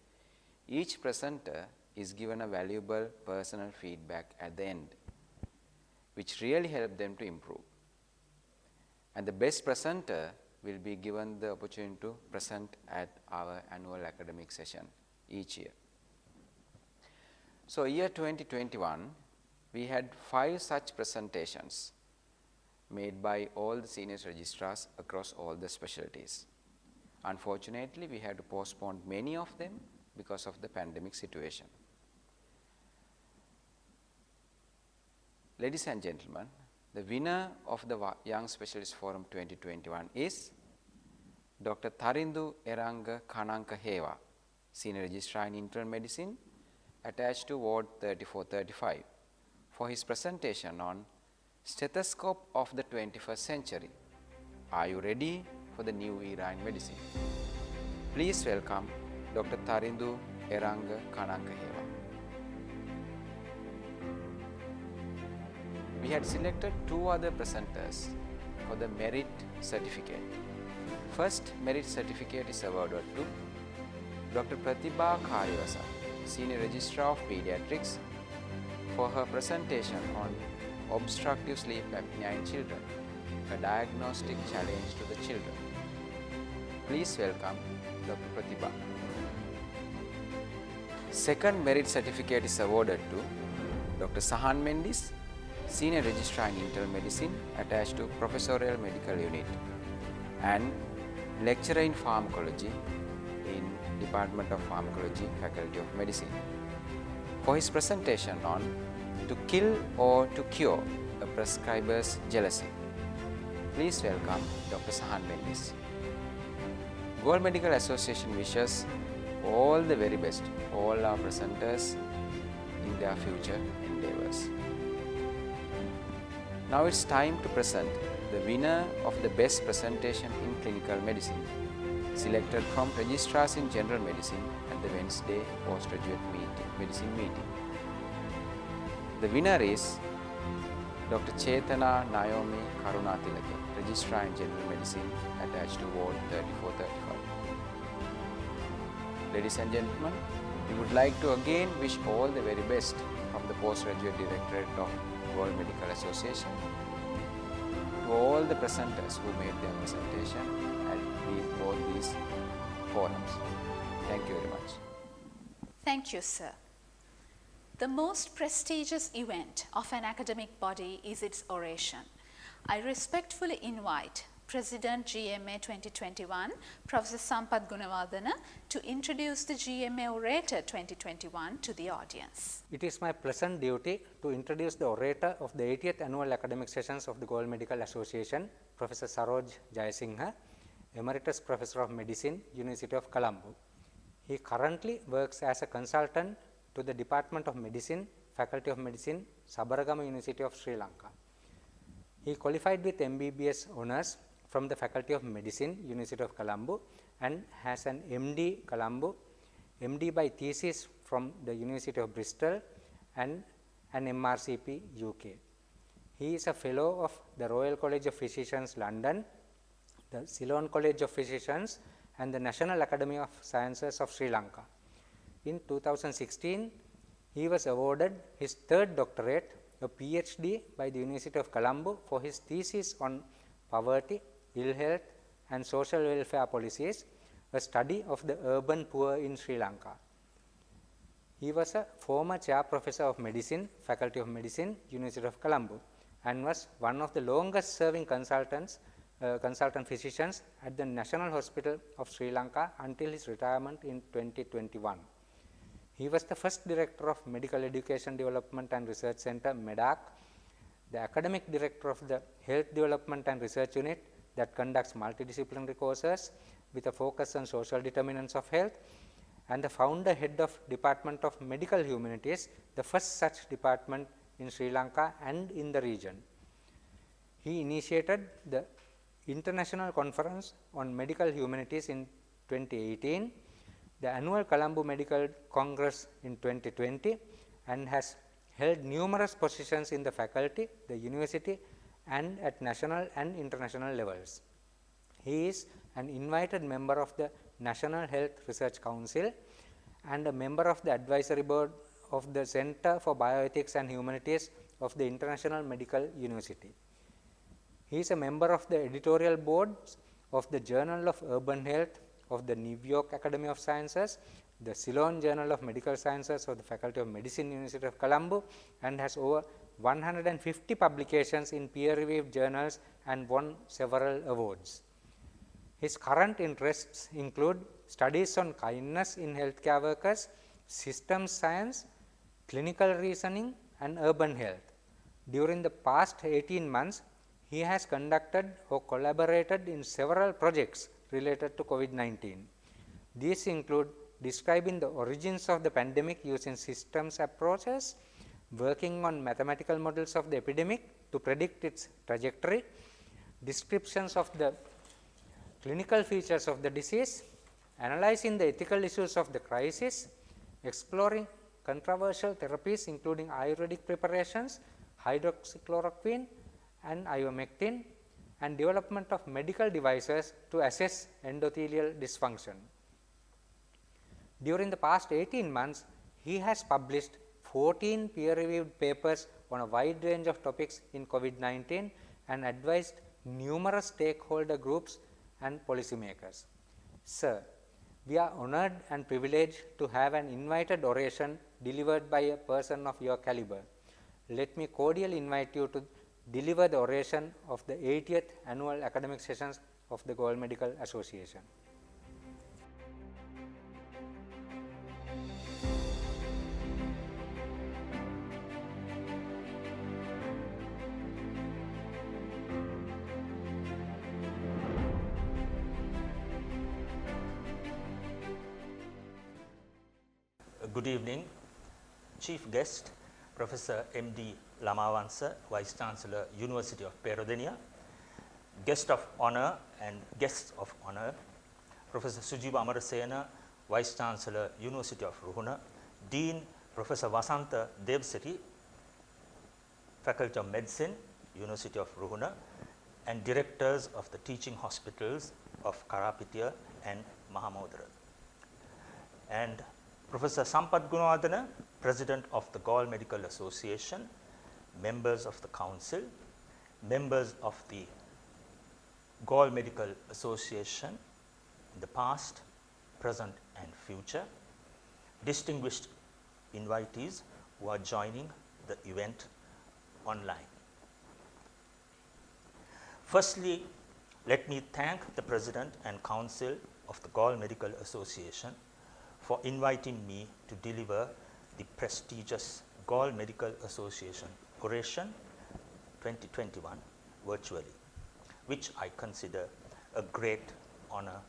each presenter is given a valuable personal feedback at the end, which really help them to improve. And the best presenter will be given the opportunity to present at our annual academic session each year. So year 2021, we had 5 such presentations made by all the senior registrars across all the specialties. Unfortunately, we had to postpone many of them because of the pandemic situation. Ladies and gentlemen, the winner of the Young Specialist Forum 2021 is Dr. Tarindu Eranga Kananka Hewa, Senior Registrar in Internal Medicine, attached to Ward 3435, for his presentation on Stethoscope of the 21st Century. Are you ready for the new era in medicine? Please welcome Dr. Tarindu Eranga Kananka Hewa. We had selected 2 other presenters for the merit certificate. First merit certificate is awarded to Dr. Pratibha Karyavasa, Senior Registrar of Pediatrics, for her presentation on obstructive sleep apnea in children, a diagnostic challenge to the children. Please welcome Dr. Pratibha. Second merit certificate is awarded to Dr. Sahan Mendis, Senior Registrar in Internal Medicine attached to Professorial Medical Unit and Lecturer in Pharmacology in Department of Pharmacology, Faculty of Medicine, for his presentation on To Kill or to Cure a Prescriber's Jealousy. Please welcome Dr. Sahan Mendis. Gold Medical Association wishes all the very best to all our presenters in their future endeavors. Now it's time to present the winner of the best presentation in clinical medicine, selected from registrars in general medicine at the Wednesday postgraduate medicine meeting. The winner is Dr. Chetana Naomi Karunatilake, Registrar in General Medicine attached to Ward 3435. Ladies and gentlemen, we would like to again wish all the very best from the Postgraduate Directorate of World Medical Association to all the presenters who made their presentation at both these forums. Thank you very much. Thank you, sir. The most prestigious event of an academic body is its oration. I respectfully invite President GMA 2021, Professor Sampath Gunawardena, to introduce the GMA Orator 2021 to the audience. It is my pleasant duty to introduce the orator of the 80th Annual Academic Sessions of the Gold Medical Association, Professor Saroj Jayasinghe, Emeritus Professor of Medicine, University of Colombo. He currently works as a consultant to the Department of Medicine, Faculty of Medicine, Sabaragama University of Sri Lanka. He qualified with MBBS honours from the Faculty of Medicine, University of Colombo, and has an MD Colombo, MD by thesis from the University of Bristol, and an MRCP UK. He is a Fellow of the Royal College of Physicians, London, the Ceylon College of Physicians, and the National Academy of Sciences of Sri Lanka. In 2016, he was awarded his third doctorate, a PhD by the University of Colombo, for his thesis on poverty, ill health, and social welfare policies, a study of the urban poor in Sri Lanka. He was a former chair professor of medicine, Faculty of Medicine, University of Colombo, and was one of the longest serving consultant physicians at the National Hospital of Sri Lanka until his retirement in 2021. He was the first director of Medical Education Development and Research Center, MEDAC, the academic director of the Health Development and Research Unit that conducts multidisciplinary courses with a focus on social determinants of health, and the founder head of Department of Medical Humanities, the first such department in Sri Lanka and in the region. He initiated the International Conference on Medical Humanities in 2018, the annual Colombo Medical Congress in 2020, and has held numerous positions in the faculty, the university, and at national and international levels. He is an invited member of the National Health Research Council and a member of the advisory board of the Center for Bioethics and Humanities of the International Medical University. He is a member of the editorial boards of the Journal of Urban Health of the New York Academy of Sciences, the Ceylon Journal of Medical Sciences of the Faculty of Medicine, University of Colombo, and has over 150 publications in peer-reviewed journals and won several awards. His current interests include studies on kindness in healthcare workers, systems science, clinical reasoning, and urban health. During the past 18 months, he has conducted or collaborated in several projects related to COVID-19. These include describing the origins of the pandemic using systems approaches, working on mathematical models of the epidemic to predict its trajectory, descriptions of the clinical features of the disease, analyzing the ethical issues of the crisis, exploring controversial therapies including Ayurvedic preparations, hydroxychloroquine, and ivermectin, and development of medical devices to assess endothelial dysfunction. During the past 18 months, he has published 14 peer-reviewed papers on a wide range of topics in COVID-19 and advised numerous stakeholder groups and policymakers. Sir, we are honored and privileged to have an invited oration delivered by a person of your caliber. Let me cordially invite you to deliver the oration of the 80th Annual Academic Sessions of the Galle Medical Association. Good evening, Chief Guest, Professor M.D. Lamawansa, Vice Chancellor, University of Perodenia, Guest of Honor and Guests of Honor, Professor Sujiba Amarasena, Vice Chancellor, University of Ruhuna, Dean Professor Vasanta Devseti, Faculty of Medicine, University of Ruhuna, and Directors of the Teaching Hospitals of Karapitiya and Mahamodara. And Professor Sampath Gunawardena, President of the Galle Medical Association, members of the Council, members of the Galle Medical Association in the past, present and future, distinguished invitees who are joining the event online. Firstly, let me thank the President and Council of the Galle Medical Association for inviting me to deliver the prestigious Galle Medical Association Oration 2021 virtually, which I consider a great honor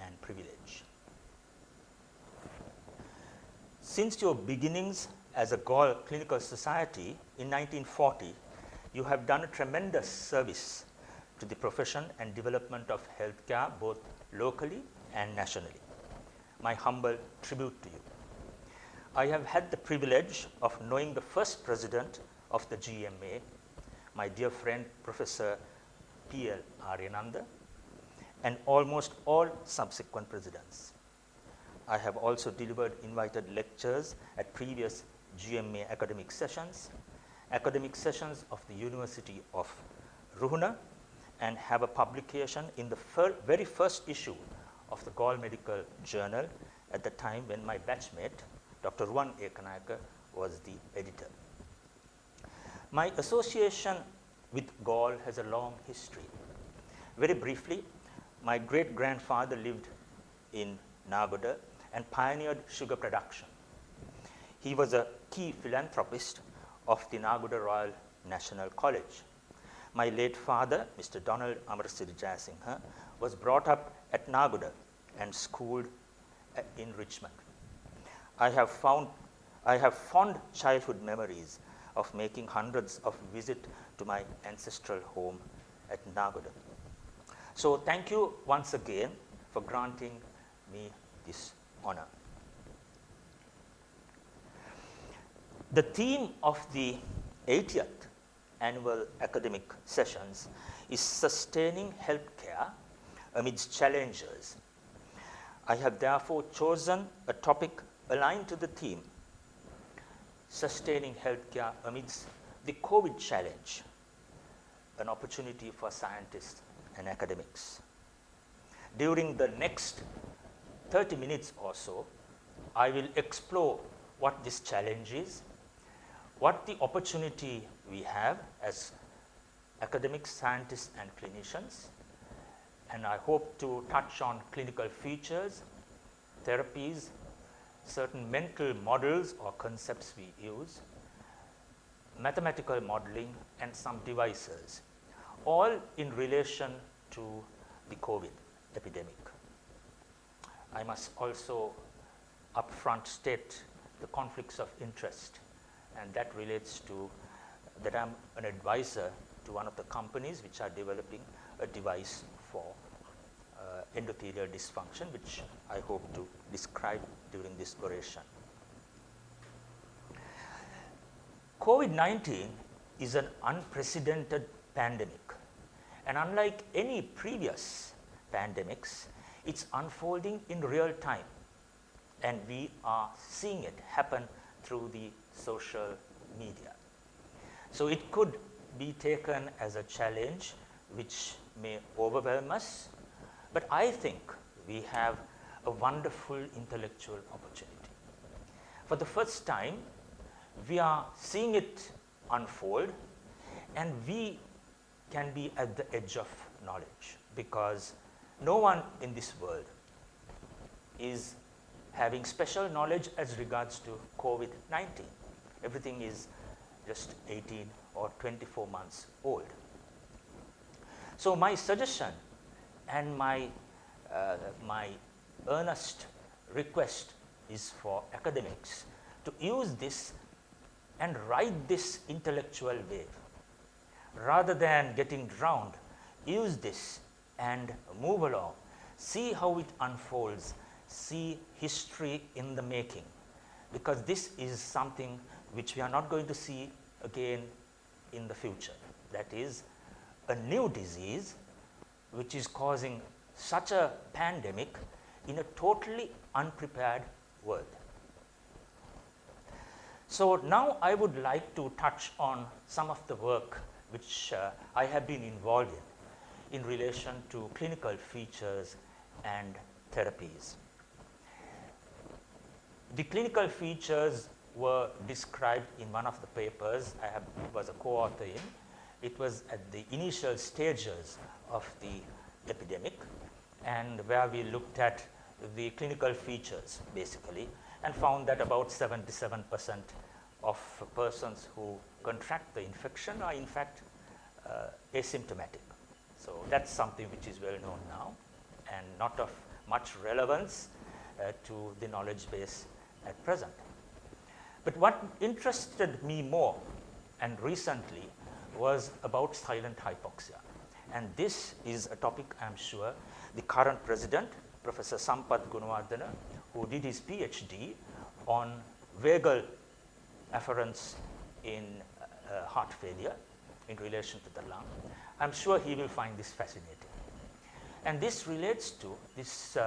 and privilege. Since your beginnings as a Galle Clinical Society in 1940, you have done a tremendous service to the profession and development of healthcare both locally and nationally. My humble tribute to you. I have had the privilege of knowing the first president of the GMA, my dear friend Professor P.L. Aryananda, and almost all subsequent presidents. I have also delivered invited lectures at previous GMA academic sessions of the University of Ruhuna, and have a publication in the very first issue of the Galle Medical Journal at the time when my batchmate, Dr. Ruwan Ekanayaka, was the editor. My association with Galle has a long history. Very briefly, my great-grandfather lived in Nagoda and pioneered sugar production. He was a key philanthropist of the Nagoda Royal National College. My late father, Mr. Donald Amarasiri Jayasinghe, was brought up at Nagoda and schooled in Richmond. I have fond childhood memories of making hundreds of visits to my ancestral home at Nagoda. So thank you once again for granting me this honor. The theme of the 80th Annual Academic Sessions is Sustaining Healthcare Amidst Challenges. I have therefore chosen a topic aligned to the theme, Sustaining Healthcare Amidst the COVID Challenge, an opportunity for scientists and academics. During the next 30 minutes or so, I will explore what this challenge is, what the opportunity we have as academics, scientists, and clinicians, and I hope to touch on clinical features, therapies, certain mental models or concepts we use, mathematical modeling, and some devices, all in relation to the COVID epidemic. I must also upfront state the conflicts of interest, and that relates to that I'm an advisor to one of the companies which are developing a device for endothelial dysfunction, which I hope to describe during this oration. COVID-19 is an unprecedented pandemic, And unlike any previous pandemics, it's unfolding in real time. And we are seeing it happen through the social media. So it could be taken as a challenge which may overwhelm us, but I think we have a wonderful intellectual opportunity. For the first time, we are seeing it unfold, and we can be at the edge of knowledge, because no one in this world is having special knowledge as regards to COVID-19. Everything is just 18 or 24 months old. So my suggestion and my earnest request is for academics to use this and ride this intellectual wave. Rather than getting drowned, use this and move along. See how it unfolds. See history in the making, because this is something which we are not going to see again in the future. That is a new disease which is causing such a pandemic in a totally unprepared world. So now I would like to touch on some of the work which I have been involved in relation to clinical features and therapies. The clinical features were described in one of the papers I was a co-author in. It was at the initial stages of the epidemic, and where we looked at the clinical features basically, and found that about 77% of persons who contract the infection are in fact asymptomatic. So that's something which is well known now and not of much relevance to the knowledge base at present. But what interested me more and recently was about silent hypoxia. And this is a topic I'm sure the current president, Professor Sampath Gunawardena, who did his PhD on vagal afferents in heart failure in relation to the lung, I'm sure he will find this fascinating. And this relates to this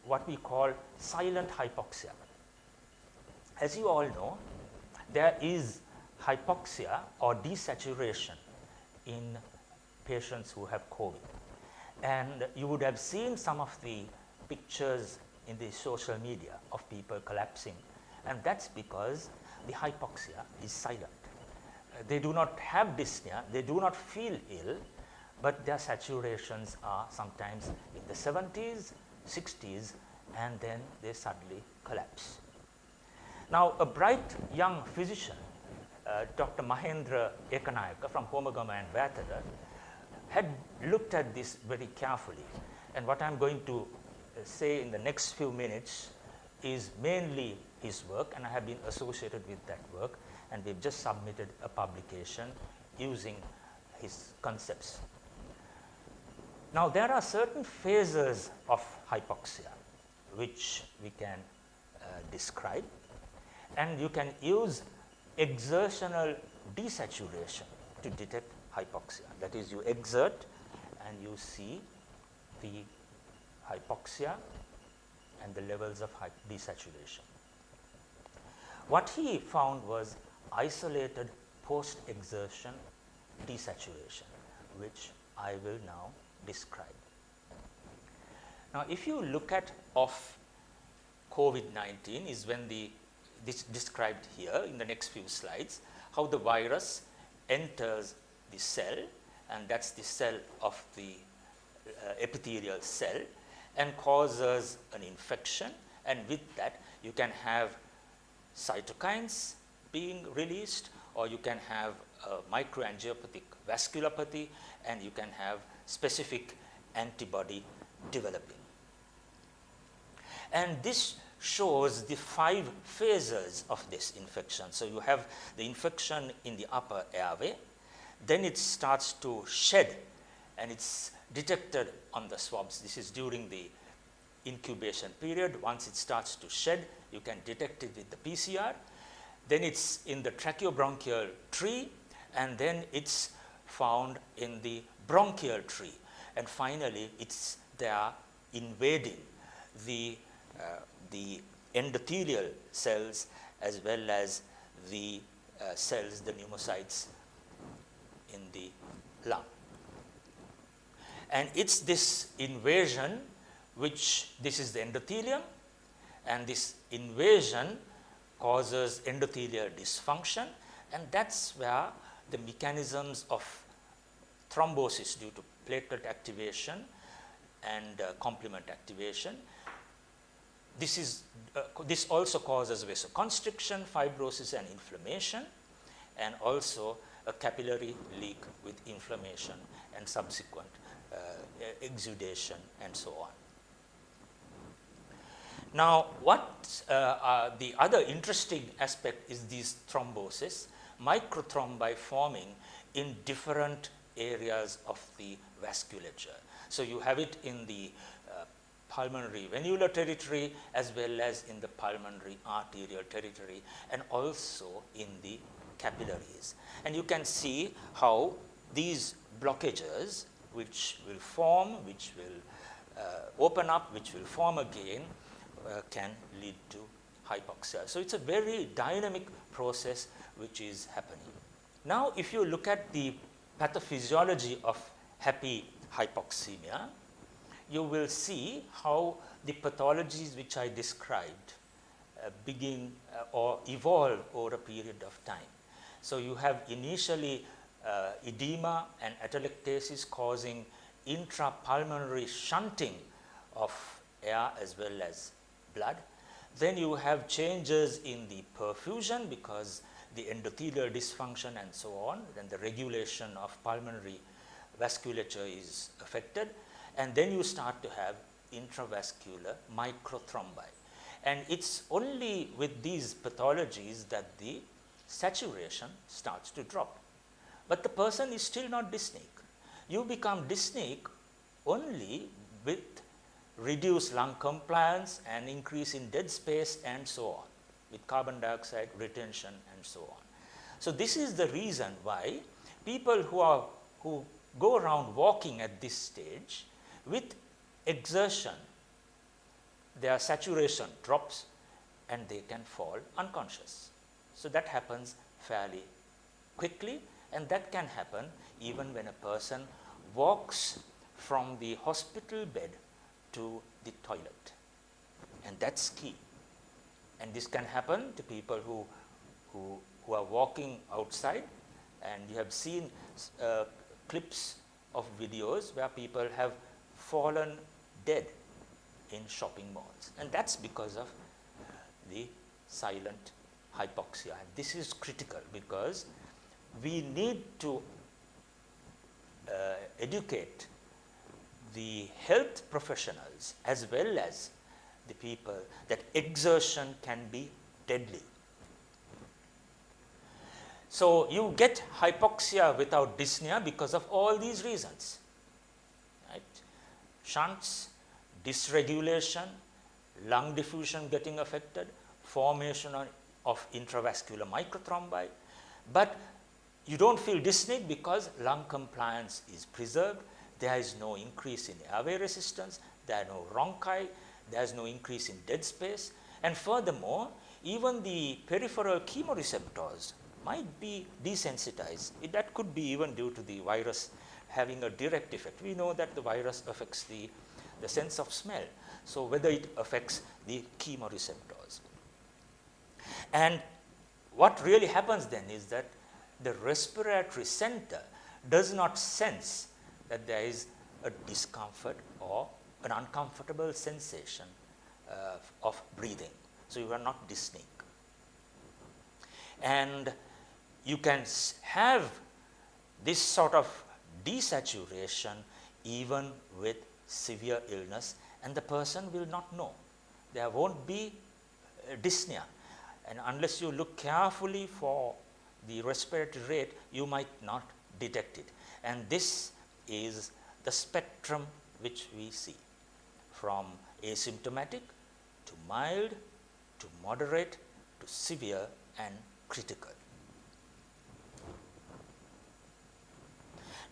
what we call silent hypoxia. As you all know, there is hypoxia or desaturation in patients who have COVID. And you would have seen some of the pictures in the social media of people collapsing, and that's because the hypoxia is silent. They do not have dyspnea, they do not feel ill, but their saturations are sometimes in the 70s, 60s, and then they suddenly collapse. Now, a bright young physician, Dr. Mahendra Ekanayaka from Homagama and Vathara, had looked at this very carefully. And what I'm going to say in the next few minutes is mainly his work, and I have been associated with that work, and we've just submitted a publication using his concepts. Now, there are certain phases of hypoxia which we can describe, and you can use exertional desaturation to detect hypoxia. That is, you exert and you see the hypoxia and the levels of desaturation. What he found was isolated post-exertion desaturation, which I will now describe. Now, if you look at of COVID-19 is when this described here in the next few slides, how the virus enters the cell, and that's the cell of the epithelial cell, and causes an infection, and with that you can have cytokines being released, or you can have microangiopathic vasculopathy, and you can have specific antibody developing. And this shows the 5 phases of this infection. So you have the infection in the upper airway, then it starts to shed, and it's detected on the swabs. This is during the incubation period. Once it starts to shed, you can detect it with the PCR. Then it's in the tracheobronchial tree, and then it's found in the bronchial tree, and finally they are invading the endothelial cells as well as the cells, the pneumocytes in the lung. And it's this invasion this is the endothelium, and this invasion causes endothelial dysfunction, and that's where the mechanisms of thrombosis due to platelet activation and complement activation. This also causes vasoconstriction, fibrosis and inflammation, and also a capillary leak with inflammation and subsequent exudation and so on. Now, the other interesting aspect is these thrombosis, microthrombi forming in different areas of the vasculature. So, you have it in the pulmonary venular territory as well as in the pulmonary arterial territory and also in the capillaries. And you can see how these blockages which will form, which will open up, which will form again, can lead to hypoxia. So, it's a very dynamic process which is happening. Now, if you look at the pathophysiology of happy hypoxemia, you will see how the pathologies which I described begin or evolve over a period of time. So, you have initially edema and atelectasis causing intrapulmonary shunting of air as well as blood. Then you have changes in the perfusion because the endothelial dysfunction and so on, then the regulation of pulmonary vasculature is affected, and then you start to have intravascular microthrombi. And it's only with these pathologies that the saturation starts to drop. But the person is still not dyspneic. You become dyspneic only with reduced lung compliance and increase in dead space and so on, with carbon dioxide retention and so on. So, this is the reason why people who go around walking at this stage, with exertion, their saturation drops and they can fall unconscious. So, that happens fairly quickly, and that can happen even when a person walks from the hospital bed to the toilet, and that's key. And this can happen to people who are walking outside, and you have seen clips of videos where people have fallen dead in shopping malls, and that's because of the silent hypoxia. And this is critical because we need to educate the health professionals as well as the people that exertion can be deadly. So, you get hypoxia without dyspnea because of all these reasons, right? Shunts, dysregulation, lung diffusion getting affected, formation of intravascular microthrombi, but you don't feel dyspneic because lung compliance is preserved. There is no increase in airway resistance, there are no bronchi, there is no increase in dead space, and furthermore, even the peripheral chemoreceptors might be desensitized. That could be even due to the virus having a direct effect. We know that the virus affects the sense of smell. So, whether it affects the chemoreceptors. And what really happens then is that the respiratory center does not sense that there is a discomfort or an uncomfortable sensation of breathing. So, you are not dyspneic. And you can have this sort of desaturation even with severe illness, and the person will not know. There won't be dyspnea, and unless you look carefully for the respiratory rate, you might not detect it. And this is the spectrum which we see, from asymptomatic to mild to moderate to severe and critical.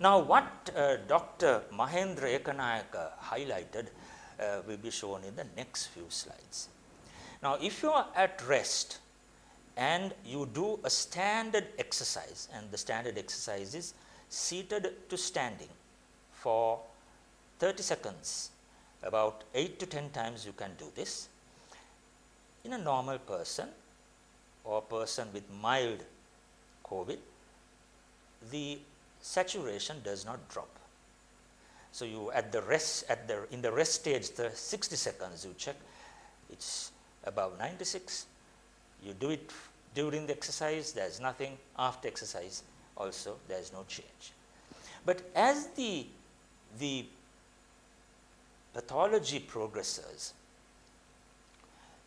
Now, what Dr. Mahendra Ekanayaka highlighted will be shown in the next few slides. Now, if you are at rest and you do a standard exercise, and the standard exercise is seated to standing for 30 seconds, about 8 to 10 times you can do this. In a normal person or person with mild COVID, the saturation does not drop. So you in the rest stage, the 60 seconds you check, it's above 96. You do it during the exercise, there's nothing. After exercise also, there's no change. But as the pathology progresses,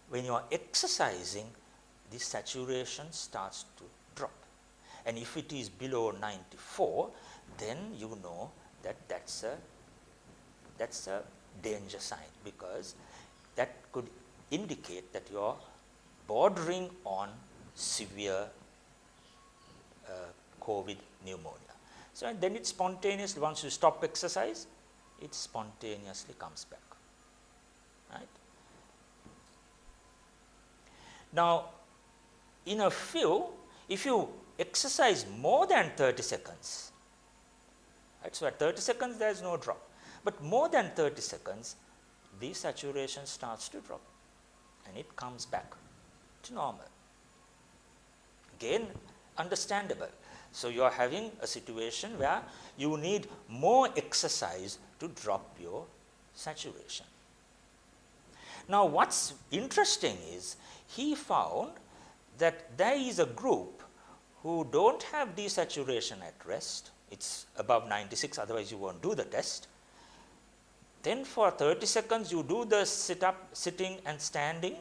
when you are exercising, the saturation starts to drop. And if it is below 94, then you know that that's a danger sign, because that could indicate that you are bordering on severe COVID pneumonia. So then it spontaneously, once you stop exercise, it spontaneously comes back. Right? Now, in a few, if you exercise more than 30 seconds, right? So at 30 seconds there is no drop, but more than 30 seconds, the saturation starts to drop and it comes back to normal. Again, understandable. So you are having a situation where you need more exercise to drop your saturation. Now, what's interesting is he found that there is a group who don't have desaturation at rest. It's above 96, otherwise you won't do the test. Then for 30 seconds you do the sitting and standing,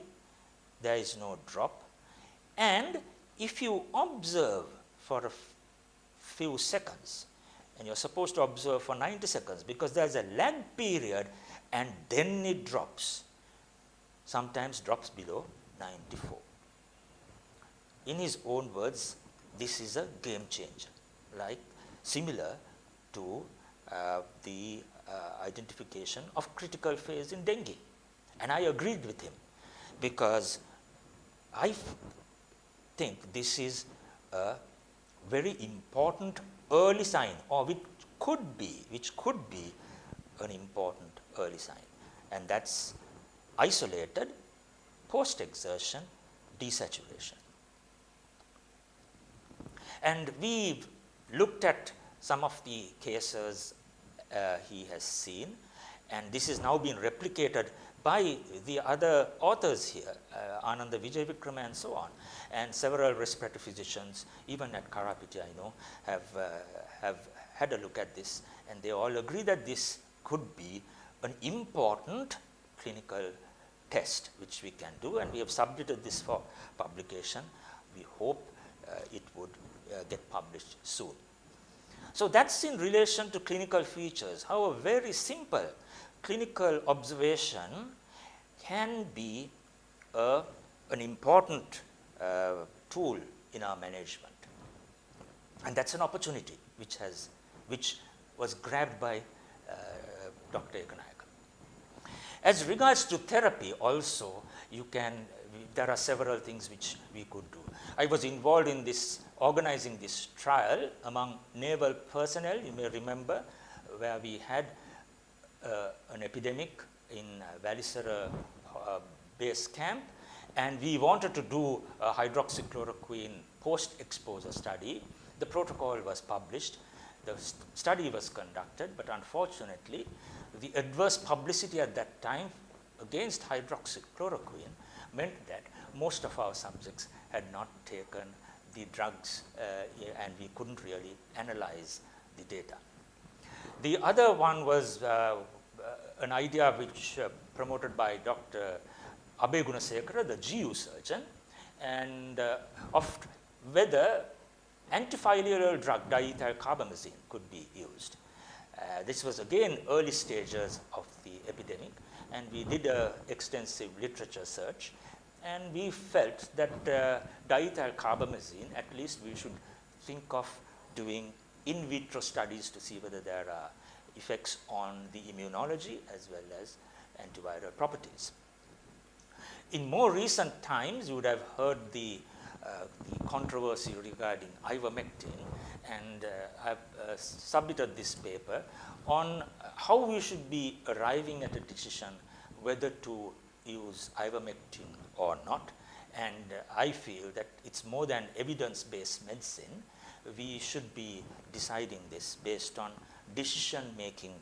there is no drop. And if you observe for a few seconds, and you're supposed to observe for 90 seconds, because there's a lag period and then it drops, sometimes drops below 94. In his own words, this is a game changer, like similar to the identification of critical phase in dengue. And I agreed with him, because I think this is a very important early sign, or which could be an important early sign, and that's isolated post-exertion desaturation. And we looked at some of the cases he has seen, and this is now being replicated by the other authors here, Ananda Vijayvikrama and so on, and several respiratory physicians, even at Karapiti I know, have had a look at this, and they all agree that this could be an important clinical test which we can do, and we have submitted this for publication. We hope it would get published soon. So that's in relation to clinical features, how a very simple clinical observation can be an important tool in our management. And that's an opportunity which was grabbed by Dr. Ekanayaka. As regards to therapy also, there are several things which we could do. I was involved in organizing this trial among naval personnel, you may remember, where we had an epidemic in Valisara base camp, and we wanted to do a hydroxychloroquine post-exposure study. The protocol was published, the study was conducted, but unfortunately the adverse publicity at that time against hydroxychloroquine meant that most of our subjects had not taken the drugs and we couldn't really analyze the data. The other one was an idea which promoted by Dr. Abhay Gunasekara, the GU surgeon, and of whether antifilural drug diethylcarbamazine could be used. This was again early stages of the epidemic, and we did an extensive literature search, and we felt that diethylcarbamazine, at least we should think of doing in vitro studies to see whether there are effects on the immunology as well as antiviral properties. In more recent times, you would have heard the controversy regarding ivermectin, and I've submitted this paper on how we should be arriving at a decision whether to use ivermectin or not. And I feel that it's more than evidence-based medicine. We should be deciding this based on decision-making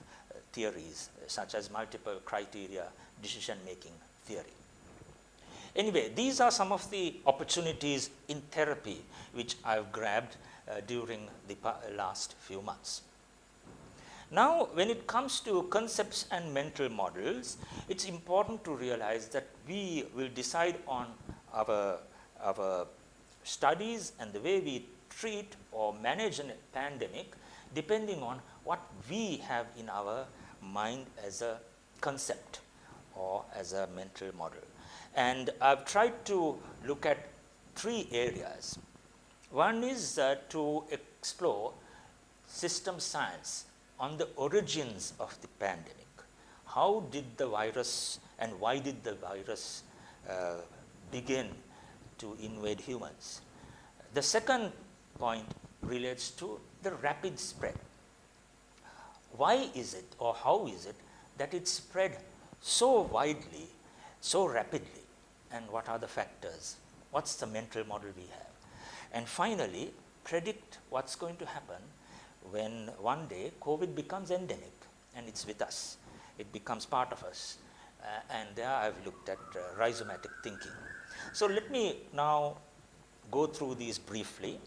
theories, such as multiple criteria decision-making theory. Anyway, these are some of the opportunities in therapy which I've grabbed during the last few months. Now, when it comes to concepts and mental models, it's important to realize that we will decide on our studies and the way we treat or manage a pandemic depending on what we have in our mind as a concept or as a mental model. And I've tried to look at 3 areas. One is to explore system science on the origins of the pandemic. How did the virus and why did the virus begin to invade humans? The second point relates to the rapid spread. Why is it or how is it that it spread so widely, so rapidly, and what are the factors? What's the mental model we have? And finally, predict what's going to happen when one day COVID becomes endemic and it's with us. It becomes part of us. And there I've looked at rhizomatic thinking. So let me now go through these briefly.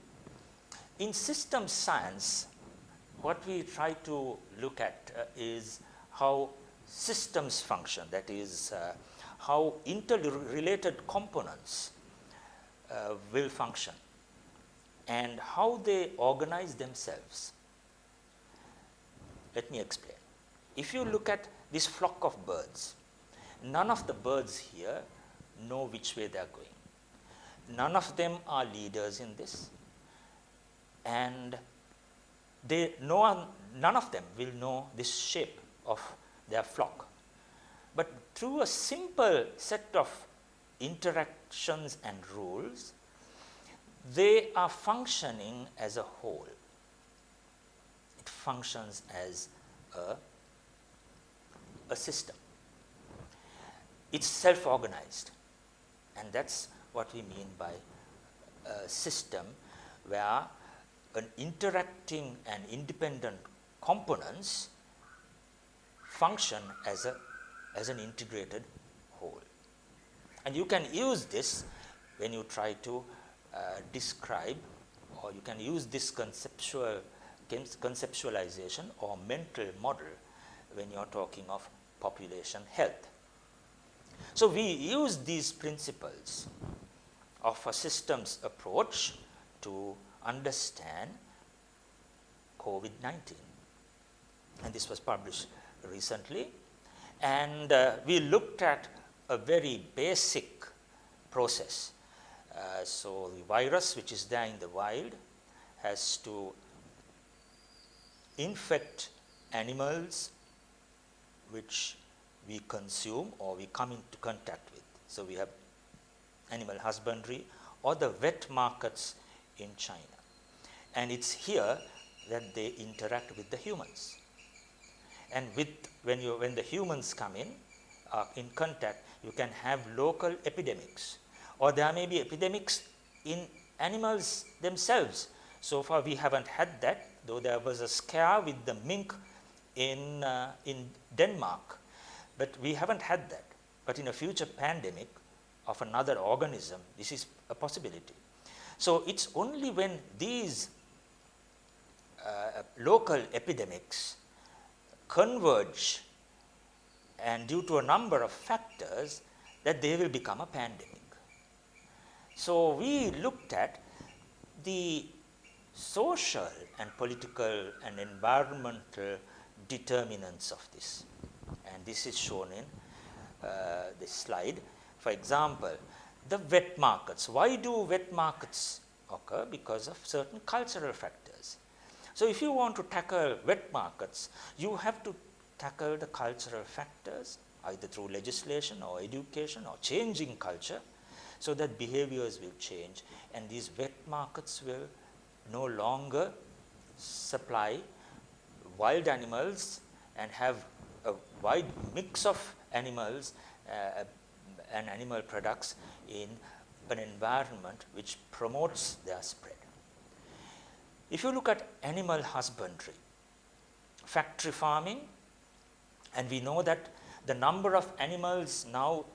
In system science, what we try to look at is how systems function, that is, how interrelated components will function and how they organize themselves. Let me explain. If you look at this flock of birds, none of the birds here know which way they are going. None of them are leaders in this, and none of them will know this shape of their flock. But through a simple set of interactions and rules, they are functioning as a whole. It functions as a system. It's self-organized, and that's what we mean by a system where an interacting and independent components function as an integrated whole. And you can use this when you try to describe, or you can use this conceptualization or mental model when you're talking of population health. So we use these principles of a systems approach to understand COVID-19. And this was published recently. And we looked at a very basic process. So the virus, which is there in the wild, has to infect animals which we consume or we come into contact with. So we have animal husbandry or the wet markets in China. And it's here that they interact with the humans. And when the humans come in contact, you can have local epidemics, or there may be epidemics in animals themselves. So far we haven't had that, though there was a scare with the mink in Denmark, but we haven't had that. But in a future pandemic of another organism, this is a possibility. So it's only when these local epidemics converge, and due to a number of factors, that they will become a pandemic. So we looked at the social and political and environmental determinants of this. And this is shown in this slide. For example, the wet markets. Why do wet markets occur? Because of certain cultural factors. So if you want to tackle wet markets, you have to tackle the cultural factors, either through legislation or education or changing culture, so that behaviors will change and these wet markets will no longer supply wild animals and have a wide mix of animals and animal products in an environment which promotes their spread. If you look at animal husbandry, factory farming, and we know that the number of animals now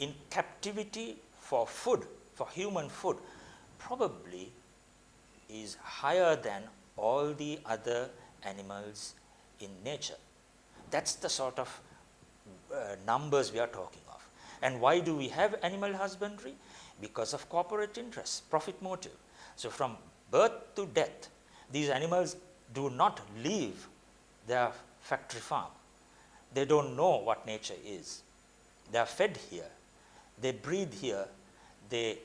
in captivity for food, for human food, probably is higher than all the other animals in nature. That's the sort of numbers we are talking of. And why do we have animal husbandry? Because of corporate interests, profit motive. So from birth to death, these animals do not leave their factory farm. They don't know what nature is. They are fed here. They breathe here. They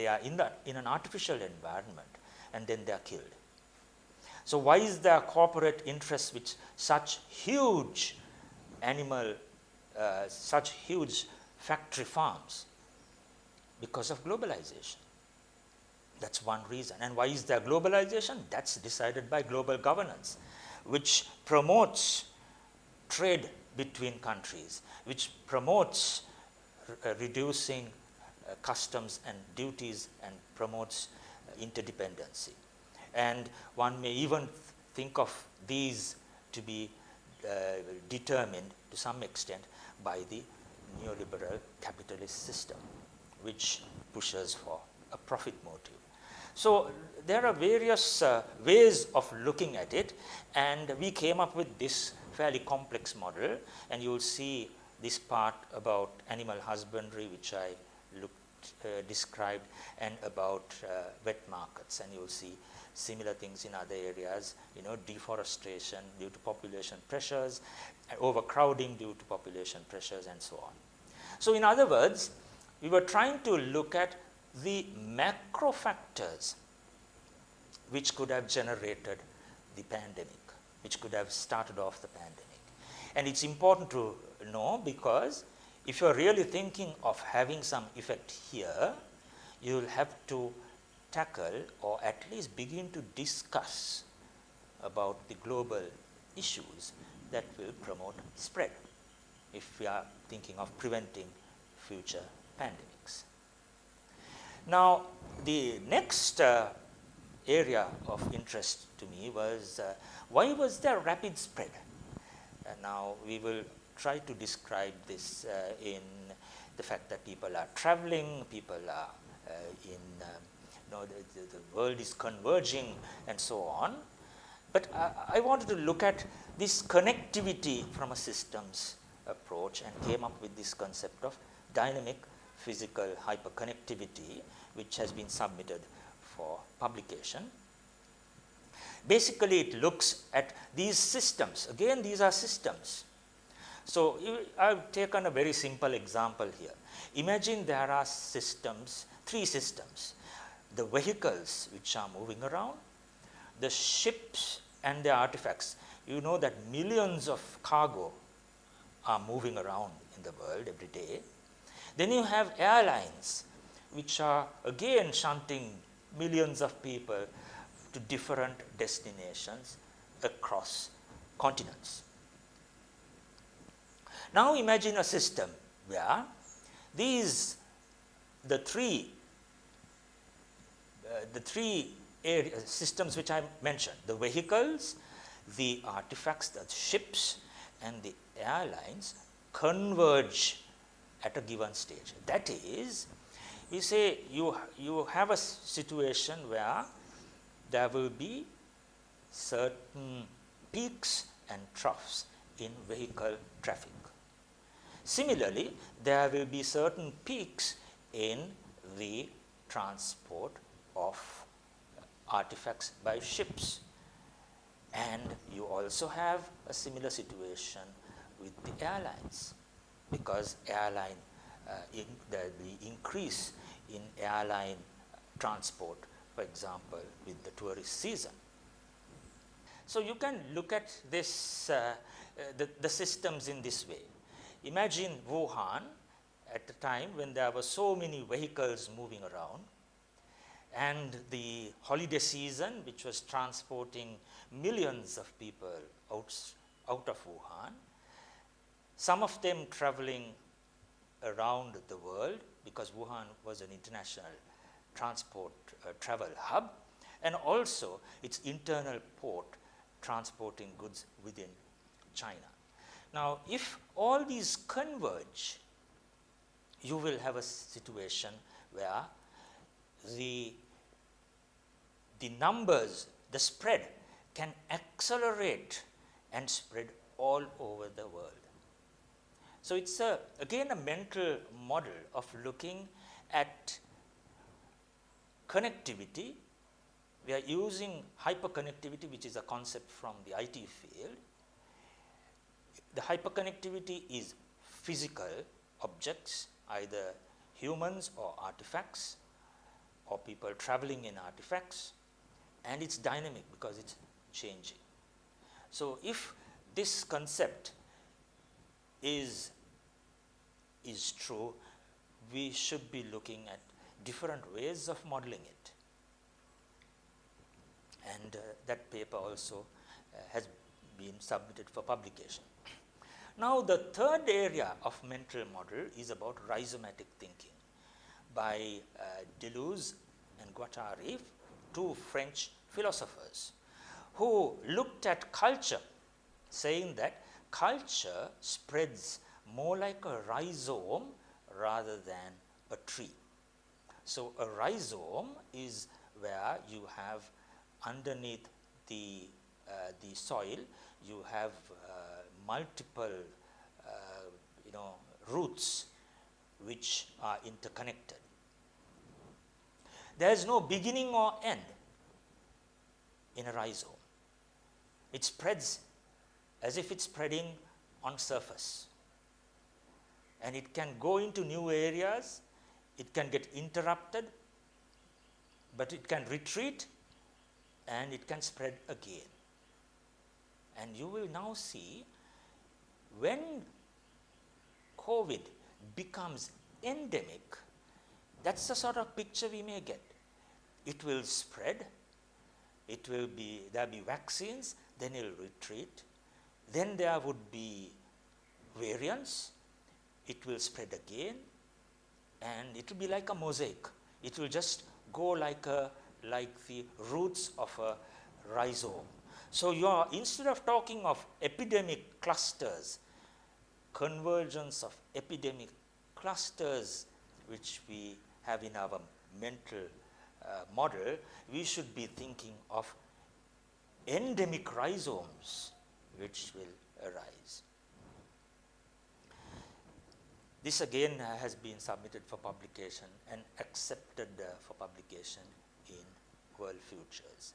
are in an artificial environment, and then they are killed. So why is there corporate interest with such huge animal, such huge factory farms? Because of globalization. That's one reason. And why is there globalization? That's decided by global governance, which promotes trade between countries, which promotes reducing customs and duties and promotes interdependency. And one may even think of these to be determined to some extent by the neoliberal capitalist system, which pushes for a profit motive. So there are various ways of looking at it, and we came up with this fairly complex model, and you will see this part about animal husbandry, which I described, and about wet markets, and you will see similar things in other areas, deforestation due to population pressures, overcrowding due to population pressures, and so on. So in other words, we were trying to look at the macro factors which could have generated the pandemic, which could have started off the pandemic. And it's important to know, because if you're really thinking of having some effect here, you'll have to tackle or at least begin to discuss about the global issues that will promote spread if we are thinking of preventing future pandemics. Now, the next area of interest to me was why was there rapid spread? And now we will try to describe this in the fact that people are traveling, people are the world is converging and so on. But I wanted to look at this connectivity from a systems approach and came up with this concept of dynamic physical hyperconnectivity, which has been submitted for publication. Basically, it looks at these systems. Again, these are systems. So I've taken a very simple example here. Imagine there are systems, three systems: the vehicles which are moving around, the ships and the artifacts. You know that millions of cargo are moving around in the world every day. Then you have airlines, which are again shunting millions of people to different destinations across continents. Now imagine a system where the three systems which I mentioned, the vehicles, the artifacts, the ships, and the airlines converge at a given stage. That is, we say you have a situation where there will be certain peaks and troughs in vehicle traffic. Similarly, there will be certain peaks in the transport of artifacts by ships. And you also have a similar situation with the airlines, because the increase in airline transport for example, with the tourist season. So you can look at this, the systems in this way. Imagine Wuhan at the time when there were so many vehicles moving around, and the holiday season, which was transporting millions of people out of Wuhan, some of them traveling around the world, because Wuhan was an international transport travel hub, and also its internal port transporting goods within China. Now, if all these converge, you will have a situation where the numbers, the spread can accelerate and spread all over the world. So it's again a mental model of looking at connectivity. We are using hyperconnectivity, which is a concept from the IT field. The hyperconnectivity is physical objects, either humans or artifacts, or people traveling in artifacts, and it's dynamic because it's changing. So if this concept is true, we should be looking at different ways of modeling it. And that paper also has been submitted for publication. Now, the third area of mental model is about rhizomatic thinking by Deleuze and Guattari, two French philosophers, who looked at culture, saying that culture spreads more like a rhizome rather than a tree. So a rhizome is where you have underneath the soil, you have multiple roots which are interconnected. There is no beginning or end in a rhizome. It spreads as if it's spreading on surface, and it can go into new areas, it can get interrupted, but it can retreat and it can spread again. And you will now see, when COVID becomes endemic, that's the sort of picture we may get. It will spread, there'll be vaccines, then it will retreat, then there would be variants, it will spread again, and it will be like a mosaic. It will just go like the roots of a rhizome. So instead of talking of epidemic clusters, convergence of epidemic clusters, which we have in our mental model, we should be thinking of endemic rhizomes which will arise. This again has been submitted for publication and accepted for publication in World Futures.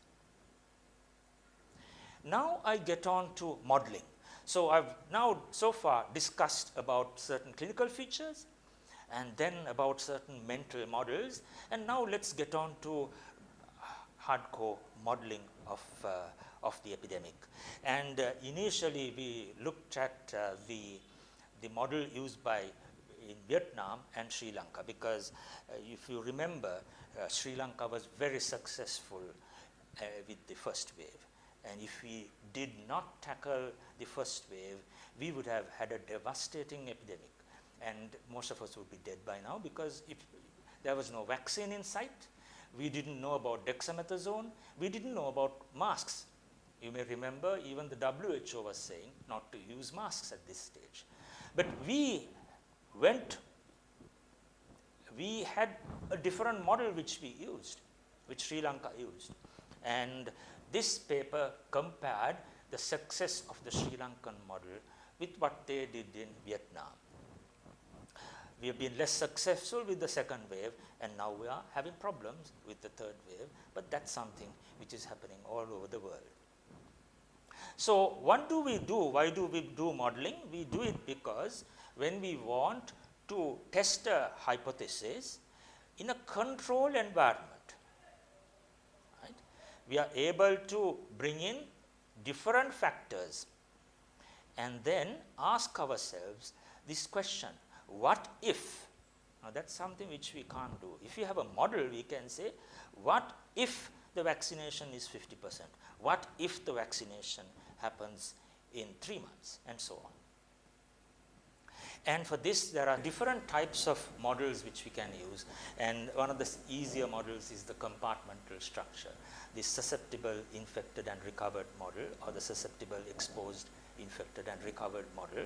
Now I get on to modeling. So I've now so far discussed about certain clinical features and then about certain mental models, and now let's get on to hardcore modeling of the epidemic. And initially we looked at the model used in Vietnam and Sri Lanka, because if you remember, Sri Lanka was very successful with the first wave. And if we did not tackle the first wave, we would have had a devastating epidemic. And most of us would be dead by now, because if there was no vaccine in sight, we didn't know about dexamethasone, we didn't know about masks. You may remember even the WHO was saying not to use masks at this stage. But we had a different model which we used, which Sri Lanka used. And this paper compared the success of the Sri Lankan model with what they did in Vietnam. We have been less successful with the second wave, and now we are having problems with the third wave, but that's something which is happening all over the world. So what do we do? Why do we do modeling? We do it because when we want to test a hypothesis in a controlled environment, we are able to bring in different factors and then ask ourselves this question, what if? Now that's something which we can't do. If we have a model, we can say, what if the vaccination is 50%? What if the vaccination happens in 3 months, and so on. And for this, there are different types of models which we can use, and one of the easier models is the compartmental structure, the susceptible, infected and recovered model, or the susceptible, exposed, infected and recovered model.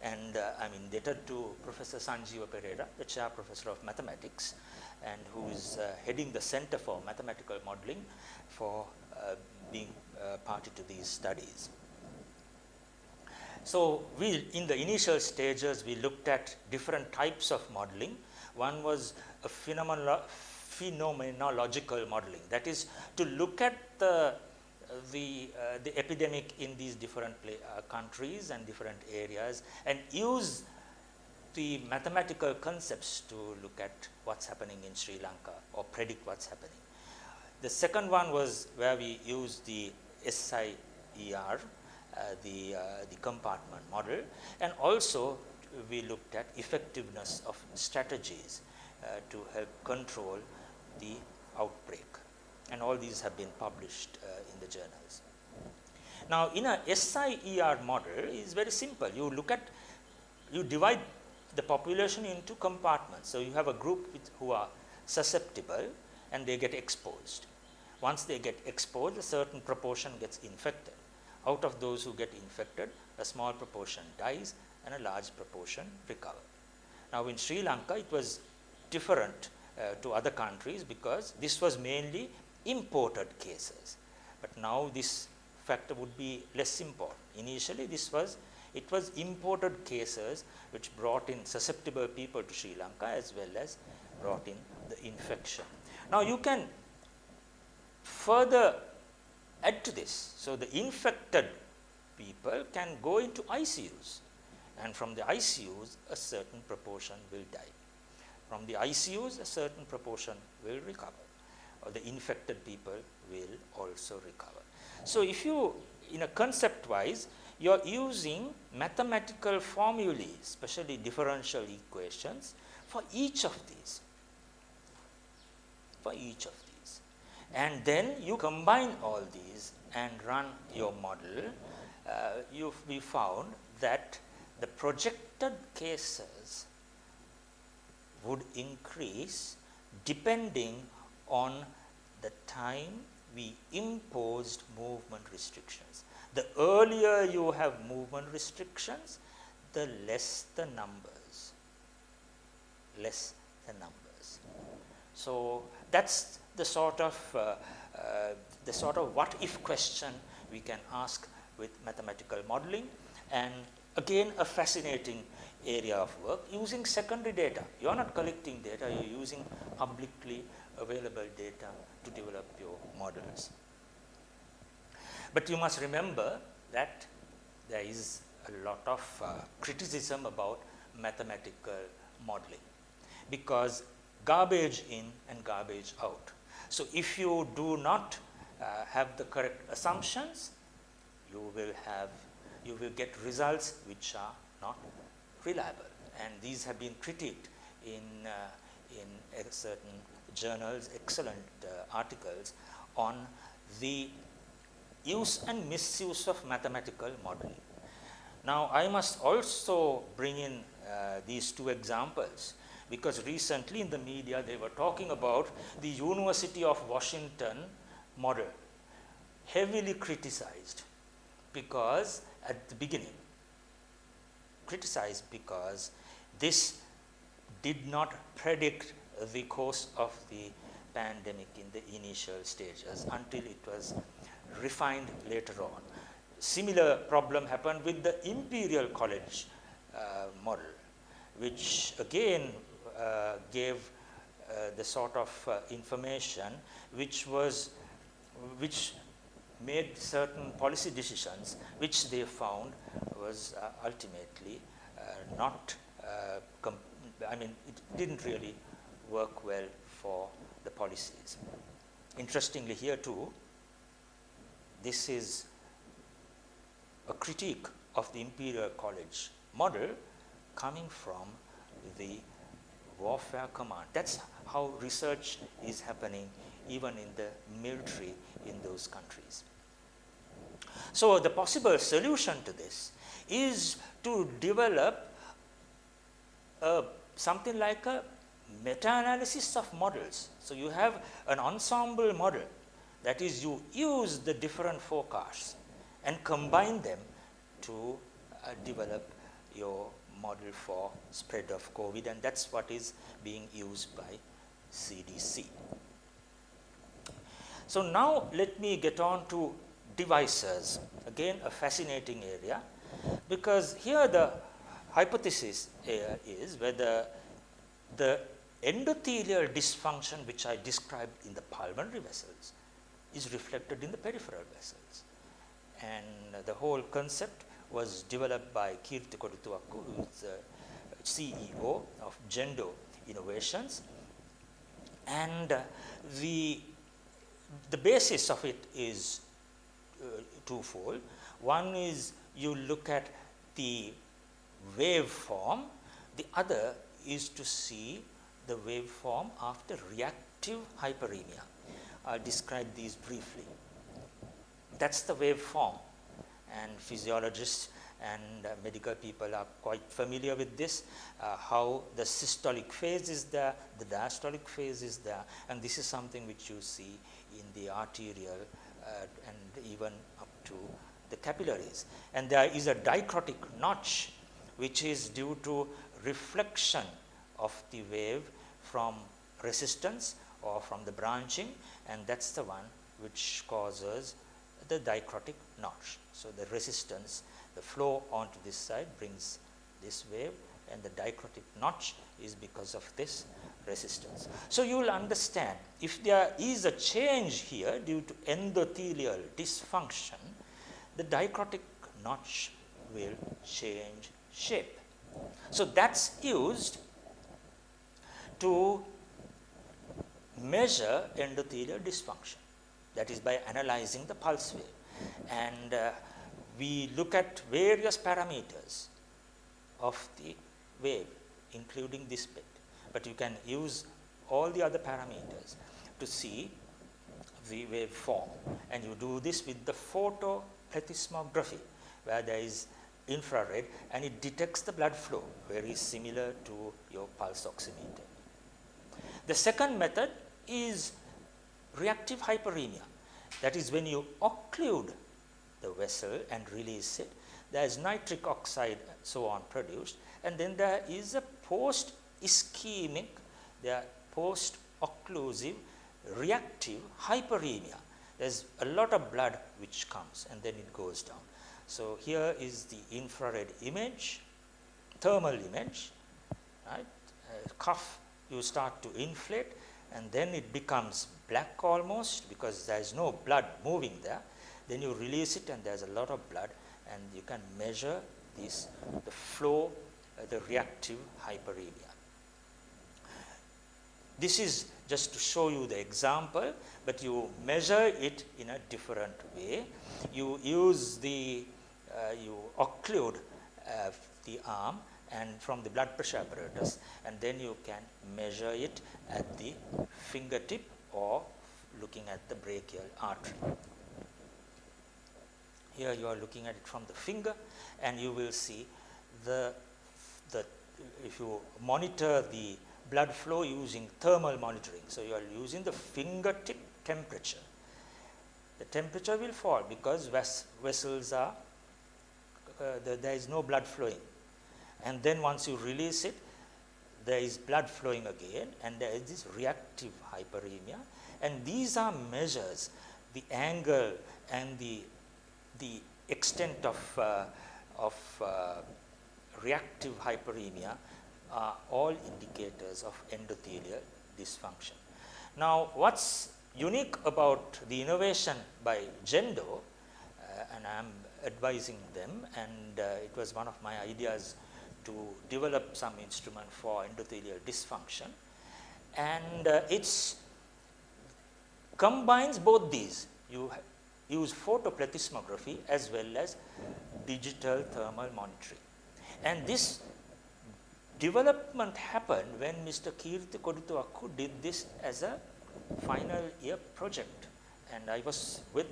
And I'm indebted to Professor Sanjeeva Pereira, the chair professor of mathematics, and who is heading the Center for Mathematical Modeling, for being party to these studies. So in the initial stages, we looked at different types of modeling. One was a phenomenological modeling, that is to look at the epidemic in these different countries and different areas and use the mathematical concepts to look at what's happening in Sri Lanka or predict what's happening. The second one was where we used the SIER, the compartment model, and also we looked at effectiveness of strategies to help control the outbreak. And all these have been published in the journals. Now, in a SIER model, is very simple. You divide the population into compartments. So you have a group who are susceptible and they get exposed. Once they get exposed, a certain proportion gets infected. Out of those who get infected, a small proportion dies and a large proportion recover. Now, in Sri Lanka, it was different to other countries because this was mainly imported cases. But now this factor would be less important. Initially, it was imported cases which brought in susceptible people to Sri Lanka as well as brought in the infection. Now, you can further add to this. So, the infected people can go into ICUs, and from the ICUs a certain proportion will die. From the ICUs a certain proportion will recover, or the infected people will also recover. So, if you, in a concept wise, you are using mathematical formulae, especially differential equations, for each of these. And then you combine all these and run your model. We found that the projected cases would increase depending on the time we imposed movement restrictions. The earlier you have movement restrictions, the less the numbers. So that's the sort of what if question we can ask with mathematical modeling, and again a fascinating area of work using secondary data. You are not collecting data, you are using publicly available data to develop your models. But you must remember that there is a lot of criticism about mathematical modeling, because garbage in and garbage out. So if you do not have the correct assumptions, you will get results which are not reliable, and these have been critiqued in certain journals, excellent articles on the use and misuse of mathematical modeling. Now, I must also bring in these two examples, because recently in the media they were talking about the University of Washington model, heavily criticized because at the beginning, because this did not predict the course of the pandemic in the initial stages until it was refined later on. Similar problem happened with the Imperial College model, which again gave the sort of information which made certain policy decisions which they found was ultimately not, it didn't really work well for the policies. Interestingly here too, this is a critique of the Imperial College model coming from the warfare command. That's how research is happening even in the military in those countries. So the possible solution to this is to develop something like a meta-analysis of models. So you have an ensemble model, that is, you use the different forecasts and combine them to develop your model for spread of COVID, and that's what is being used by CDC. So now let me get on to devices, again a fascinating area, because here the hypothesis is whether the endothelial dysfunction which I described in the pulmonary vessels is reflected in the peripheral vessels. And the whole concept was developed by Kirti Korutuakku, who is the CEO of Gendo Innovations. And the basis of it is twofold. One is you look at the waveform, the other is to see the waveform after reactive hyperemia. I'll describe these briefly. That's the waveform, and physiologists and medical people are quite familiar with this, how the systolic phase is there, the diastolic phase is there, and this is something which you see in the arterial and even up to the capillaries. And there is a dichrotic notch which is due to reflection of the wave from resistance or from the branching, and that's the one which causes the dichrotic notch. So the resistance, the flow onto this side brings this wave, and the dichrotic notch is because of this resistance. So you will understand, if there is a change here due to endothelial dysfunction, the dichrotic notch will change shape. So that's used to measure endothelial dysfunction, that is by analyzing the pulse wave. And we look at various parameters of the wave, including this bit, but you can use all the other parameters to see the waveform. And you do this with the photoplethysmography, where there is infrared and it detects the blood flow, very similar to your pulse oximeter. The second method is reactive hyperemia. That is, when you occlude the vessel and release it, there is nitric oxide so on produced, and then there is a post-ischemic, post-occlusive reactive hyperemia. There's a lot of blood which comes and then it goes down. So here is the infrared image, thermal image, right? Cuff, you start to inflate, and then it becomes black almost because there is no blood moving there. Then you release it and there's a lot of blood, and you can measure this, the flow, the reactive hyperemia. This is just to show you the example, but you measure it in a different way. You use the, you occlude the arm and from the blood pressure apparatus, and then you can measure it at the fingertip or looking at the brachial artery. Here you are looking at it from the finger, and you will see if you monitor the blood flow using thermal monitoring, so you are using the fingertip temperature, the temperature will fall because vessels are, there is no blood flowing. And then once you release it, there is blood flowing again, and there is this reactive hyperemia. And these are measures, the angle and the extent of reactive hyperemia are all indicators of endothelial dysfunction. Now, what's unique about the innovation by Gendo, and I am advising them, and it was one of my ideas to develop some instrument for endothelial dysfunction, and it combines both these. You use photoplethysmography as well as digital thermal monitoring. And this development happened when Mr. Kirti Koduthuwakku did this as a final year project. And I was with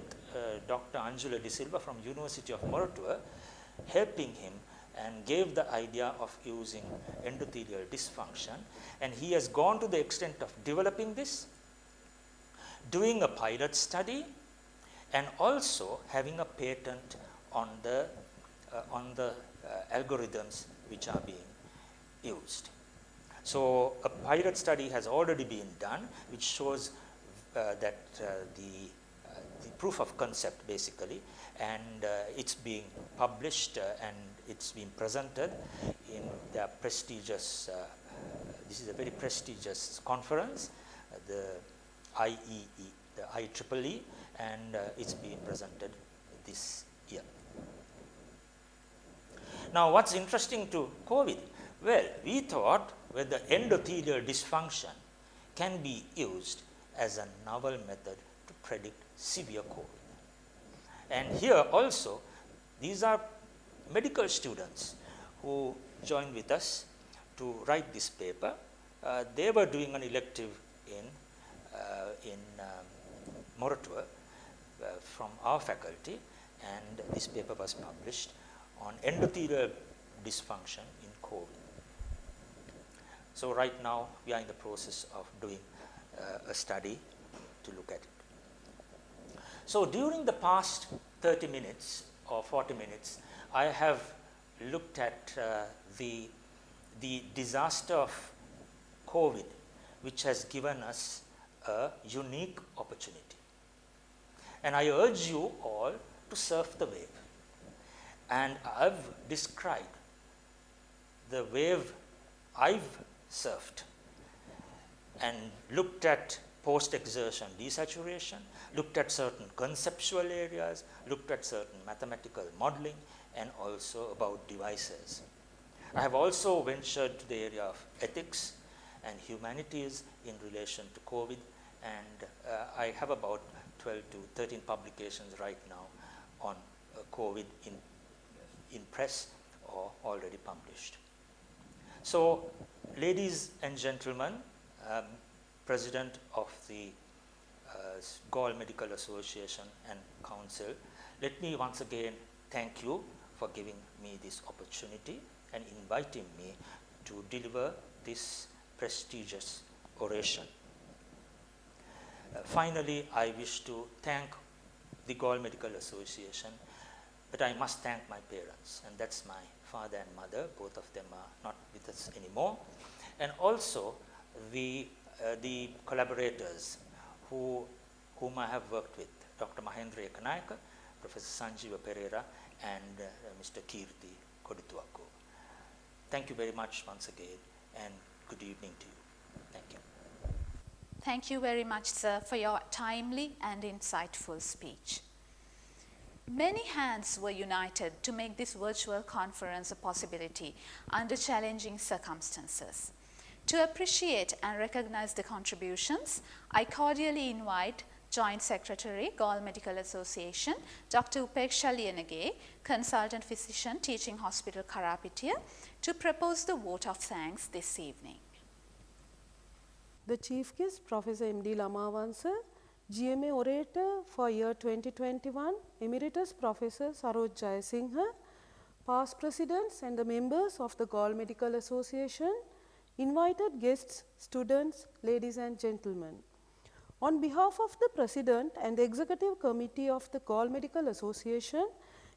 Dr. Anjula De Silva from University of Moratuwa, helping him, and gave the idea of using endothelial dysfunction. And he has gone to the extent of developing this, doing a pilot study, and also having a patent on the algorithms which are being used. So a pilot study has already been done, which shows that the proof of concept basically, and it's being published and it's been presented in the prestigious, this is a very prestigious conference, the IEE, the IEEE, and it's being presented this year. Now what's interesting to COVID? Well, we thought whether endothelial dysfunction can be used as a novel method to predict severe COVID. And here also, these are medical students who joined with us to write this paper. They were doing an elective in Moratuwa from our faculty, and this paper was published on endothelial dysfunction in COVID. So right now we are in the process of doing a study to look at it. So during the past 30 minutes or 40 minutes, I have looked at the disaster of COVID, which has given us a unique opportunity. And I urge you all to surf the wave. And I've described the wave I've surfed and looked at post-exertion desaturation, looked at certain conceptual areas, looked at certain mathematical modeling, and also about devices. I have also ventured to the area of ethics and humanities in relation to COVID, and I have about 12 to 13 publications right now on COVID in press or already published. So, ladies and gentlemen, President of the Gaul Medical Association and Council, let me once again thank you for giving me this opportunity and inviting me to deliver this prestigious oration. Finally, I wish to thank the Gaul Medical Association, but I must thank my parents, and that's my father and mother. Both of them are not with us anymore, and also the collaborators whom I have worked with, Dr. Mahendra Ekanayaka, Professor Sanjeeva Pereira, and Mr. Kirti Koduthuwakku. Thank you very much once again, and good evening to you. Thank you. Thank you very much, sir, for your timely and insightful speech. Many hands were united to make this virtual conference a possibility under challenging circumstances. To appreciate and recognize the contributions, I cordially invite Joint Secretary, Gaul Medical Association, Dr. Upeksha Liyanage, Consultant Physician, Teaching Hospital, Karapitiya, to propose the vote of thanks this evening. The Chief Guest, Professor M.D. Lamavansa, GMA Orator for year 2021, Emeritus Professor Saroj Jayasinghe, past Presidents and the members of the Gaul Medical Association, invited guests, students, ladies and gentlemen. On behalf of the President and the Executive Committee of the Gaul Medical Association,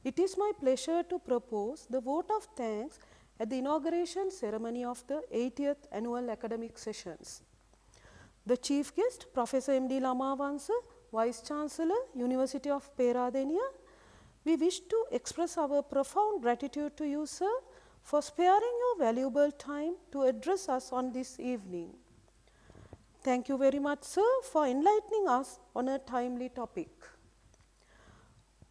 it is my pleasure to propose the vote of thanks at the inauguration ceremony of the 80th Annual Academic Sessions. The Chief Guest, Professor M.D. Lamavansa, Vice Chancellor, University of Peradeniya, we wish to express our profound gratitude to you, sir, for sparing your valuable time to address us on this evening. Thank you very much, sir, for enlightening us on a timely topic.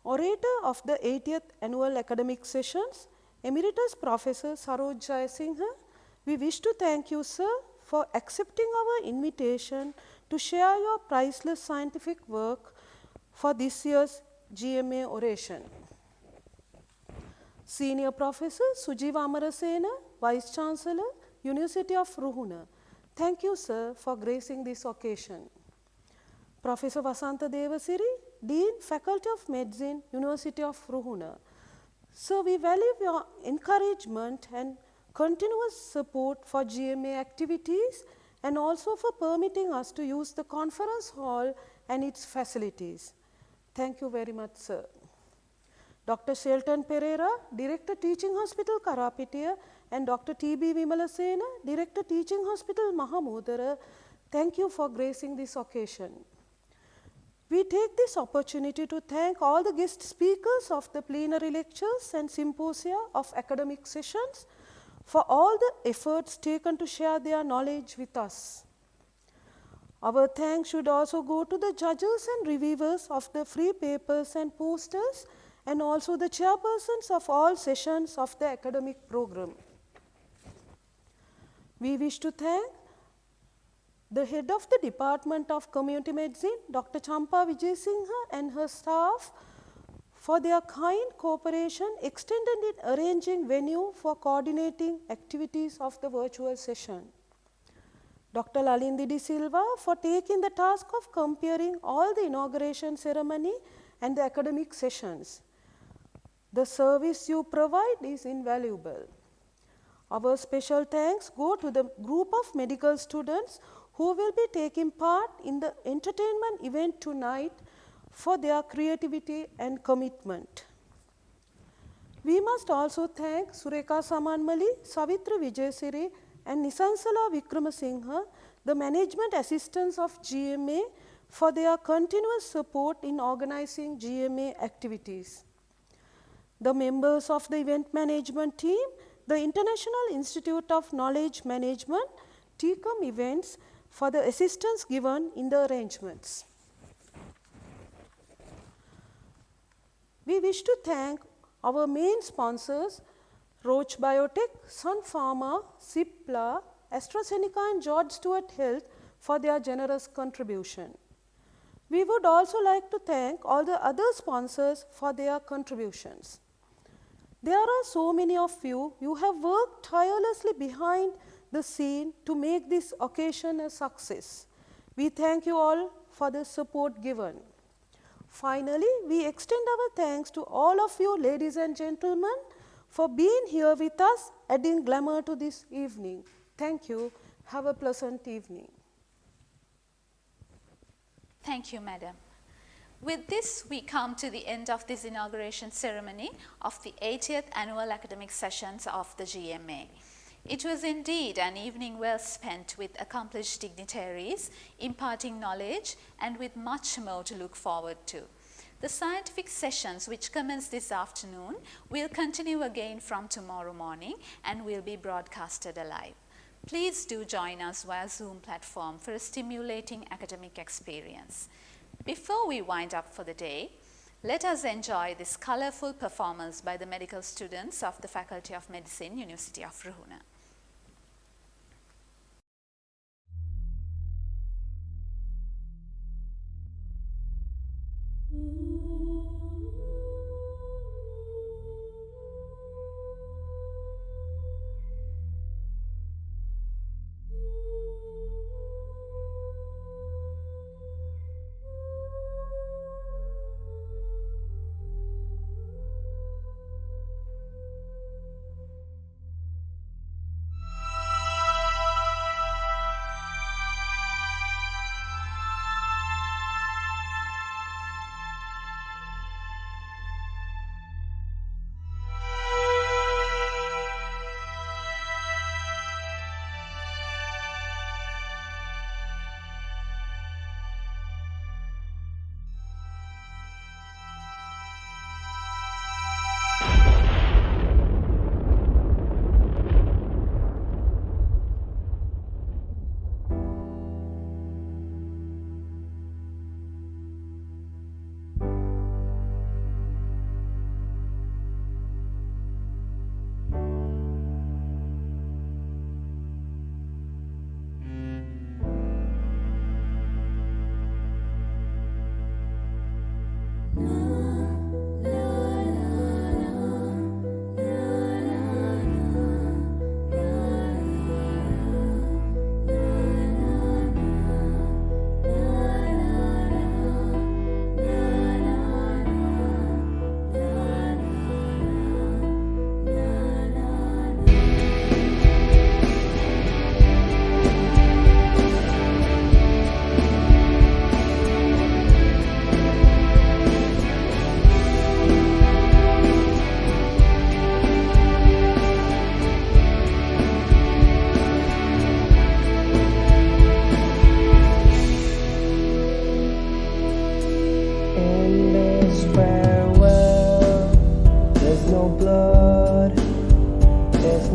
Orator of the 80th Annual Academic Sessions, Emeritus Professor Saroj Jayasinghe, we wish to thank you, sir, for accepting our invitation to share your priceless scientific work for this year's GMA oration. Senior Professor Sujiva Amarasena, Vice Chancellor, University of Ruhuna. Thank you, sir, for gracing this occasion. Professor Vasanta Devasiri, Dean, Faculty of Medicine, University of Ruhuna. Sir, we value your encouragement and continuous support for GMA activities and also for permitting us to use the conference hall and its facilities. Thank you very much, sir. Dr. Shelton Pereira, Director Teaching Hospital Karapitiya, and Dr. T.B. Vimalasena, Director Teaching Hospital Mahamudara, thank you for gracing this occasion. We take this opportunity to thank all the guest speakers of the plenary lectures and symposia of academic sessions for all the efforts taken to share their knowledge with us. Our thanks should also go to the judges and reviewers of the free papers and posters and also the chairpersons of all sessions of the academic program. We wish to thank the head of the Department of Community Medicine, Dr. Champa Vijayasinghe, and her staff for their kind cooperation extended in arranging venue for coordinating activities of the virtual session. Dr. Lalindi De Silva for taking the task of comparing all the inauguration ceremony and the academic sessions. The service you provide is invaluable. Our special thanks go to the group of medical students who will be taking part in the entertainment event tonight for their creativity and commitment. We must also thank Sureka Samanmali, Savitri Vijayasiri, and Nisansala Vikramasinghe, the management assistants of GMA, for their continuous support in organizing GMA activities. The members of the event management team, the International Institute of Knowledge Management, TICOM events, for the assistance given in the arrangements. We wish to thank our main sponsors, Roche Biotech, Sun Pharma, Cipla, AstraZeneca, and George Stewart Health for their generous contribution. We would also like to thank all the other sponsors for their contributions. There are so many of you, you have worked tirelessly behind the scene to make this occasion a success. We thank you all for the support given. Finally, we extend our thanks to all of you, ladies and gentlemen, for being here with us, adding glamour to this evening. Thank you. Have a pleasant evening. Thank you, Madam. With this, we come to the end of this inauguration ceremony of the 80th Annual Academic Sessions of the GMA. It was indeed an evening well spent with accomplished dignitaries, imparting knowledge, and with much more to look forward to. The scientific sessions, which commence this afternoon, will continue again from tomorrow morning and will be broadcasted alive. Please do join us via Zoom platform for a stimulating academic experience. Before we wind up for the day, let us enjoy this colorful performance by the medical students of the Faculty of Medicine, University of Ruhuna.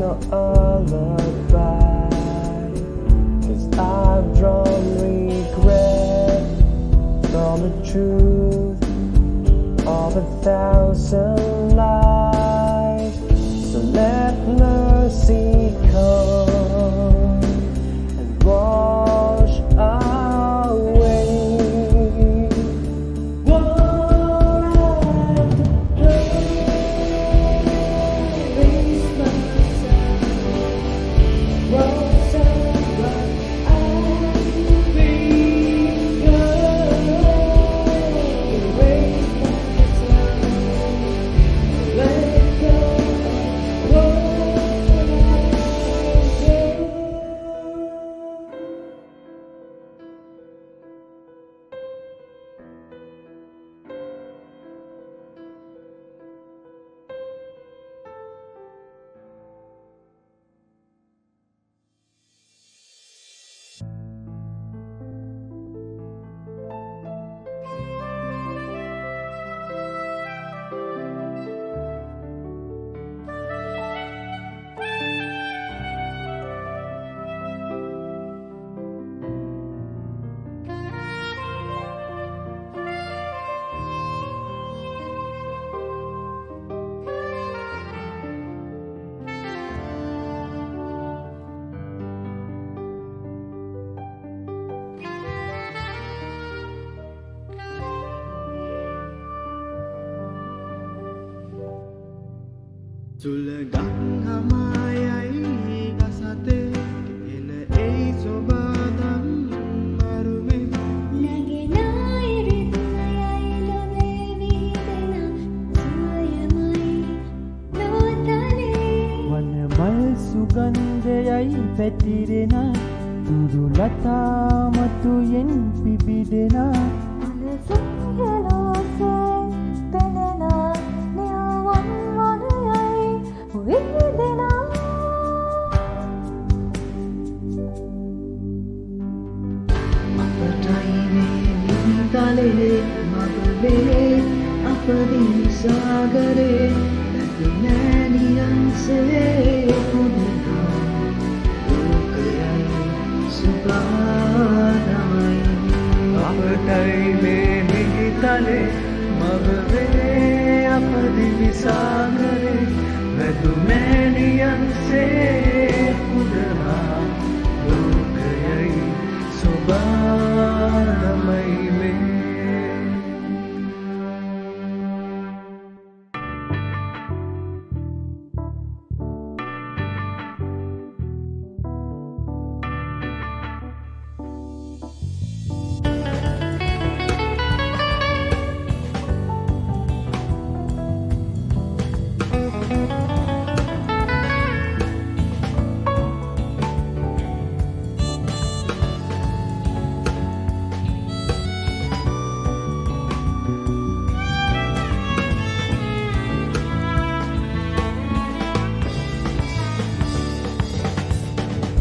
no alibi, 'cause I've drawn regret from the truth of 1,000 lies. So let mercy come and wash away what I've done. Erase myself, was what I've become. Erase myself, let go of what Sulagang hamayay kasate ina ay sobatang marume Naginairit ngaya'y lumibihitena Suyamay lutali වනමල් සුගන්ධයයි පැතිරෙන තුරු ලතාමතුයෙන් පිබිදෙන අලසංගලෝසේ පෙනෙන නියවන් වනයයි විහිදෙනා අපටයි මේ නිතලේ මගවේ අපදී සාගරේ නැතුනෑනියන්සේ පුදුනා ලෝකයයි සුපාදමයි අපටයි මේ නිතලේ මගවේ අපදී සාගරේ නැතුනෑනියන්සේ පුදුනා ලෝකයයි සුපාදමයි මේ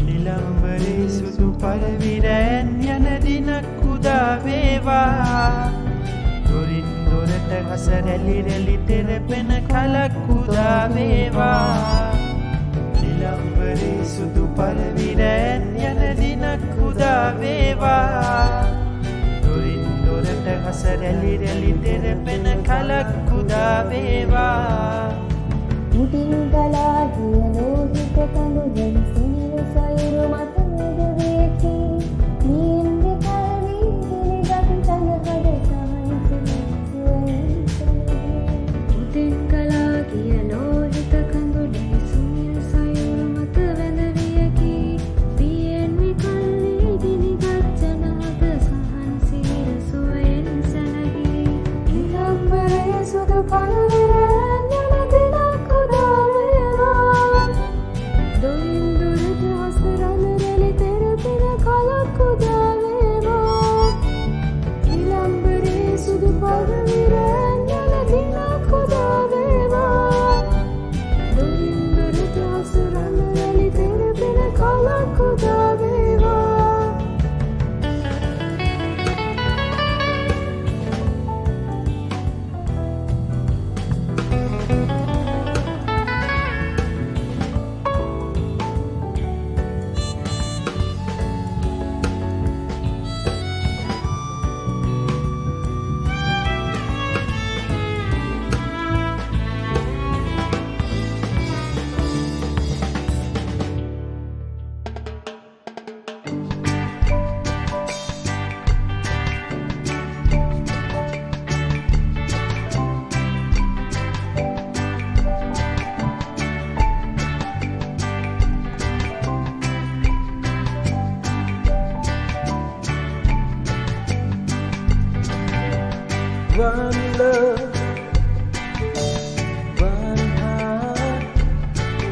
නිලම්බරේ සුදු පළවිරෑන් යන දිනක් උදා වේවා දොරින් දොරට හස රැලි රැලි තෙරපෙන කලක් උදා වේවා නිලම්බරේ සුදු පළවිරෑන් යන දිනක් උදා වේවා දොරින් දොරට හස රැලි රැලි තෙරපෙන කලක් උදා වේවා මුටින් ගලා ගිය ලෝහිත කඳුලෙන් සිනිල් සයුරු මත මෙදවියකි නින්දි කල්වි දිනගත් තනහද සහන්සිලෙන් මුටින් ගලා ගිය ලෝහිත කඳුලෙන් සිනිල් සයුරු මත වැඳවියකි පියෙන් විකල්වි දිනගත් ජනහද සහන්සිල සොයෙන් සැනගි නිලම්බරේ සුදු කඳුලෙන්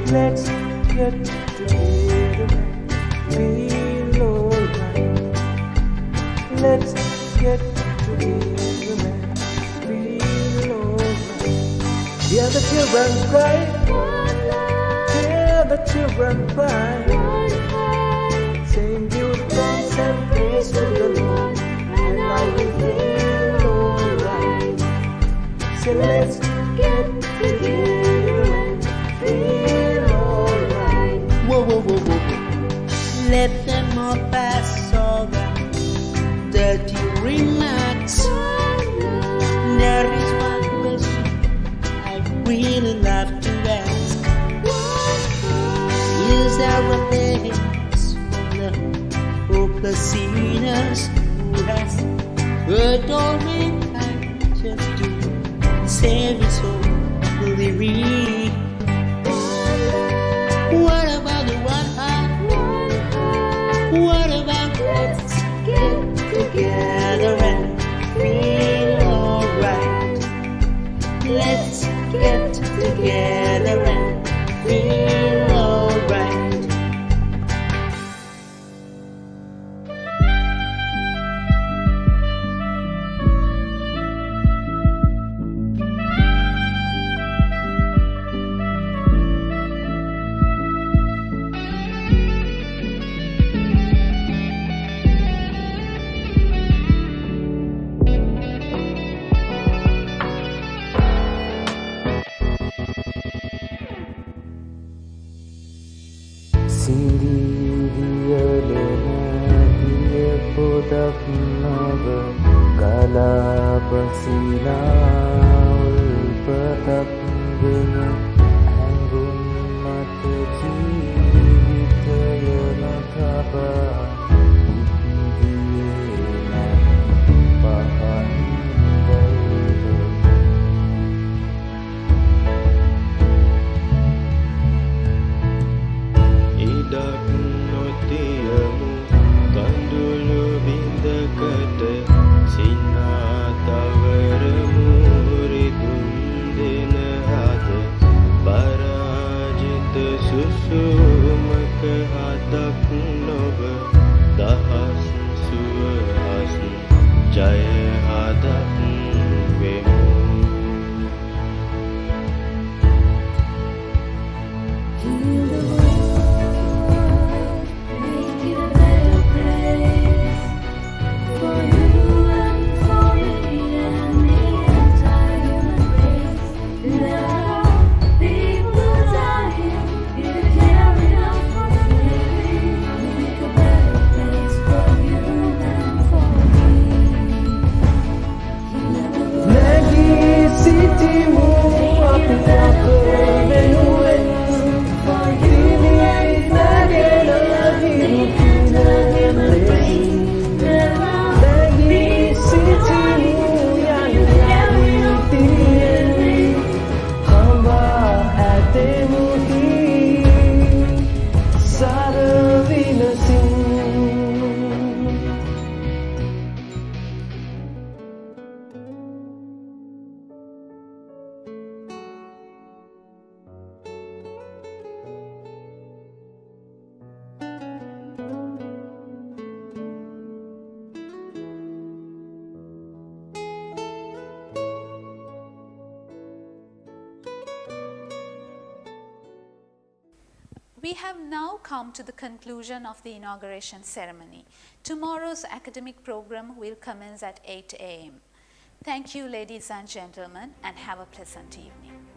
Let's get together and feel alright. Let's get together and feel alright. Hear the children cry. Hear the children cry. Sing you thanks and praise to the Lord, and I will feel alright. So let's get together and feel alright. Whoa, whoa, whoa, whoa, whoa. Let them all pass over dirty remarks. There is one question I really love to ask. Is there a place for the hopeless sinners who has hurt all mankind just to save his soul? Weary. What about the one heart? What about let's get together and feel alright? Let's get together and feel alright. We have now come to the conclusion of the inauguration ceremony. Tomorrow's academic program will commence at 8 a.m. Thank you, ladies and gentlemen, and have a pleasant evening.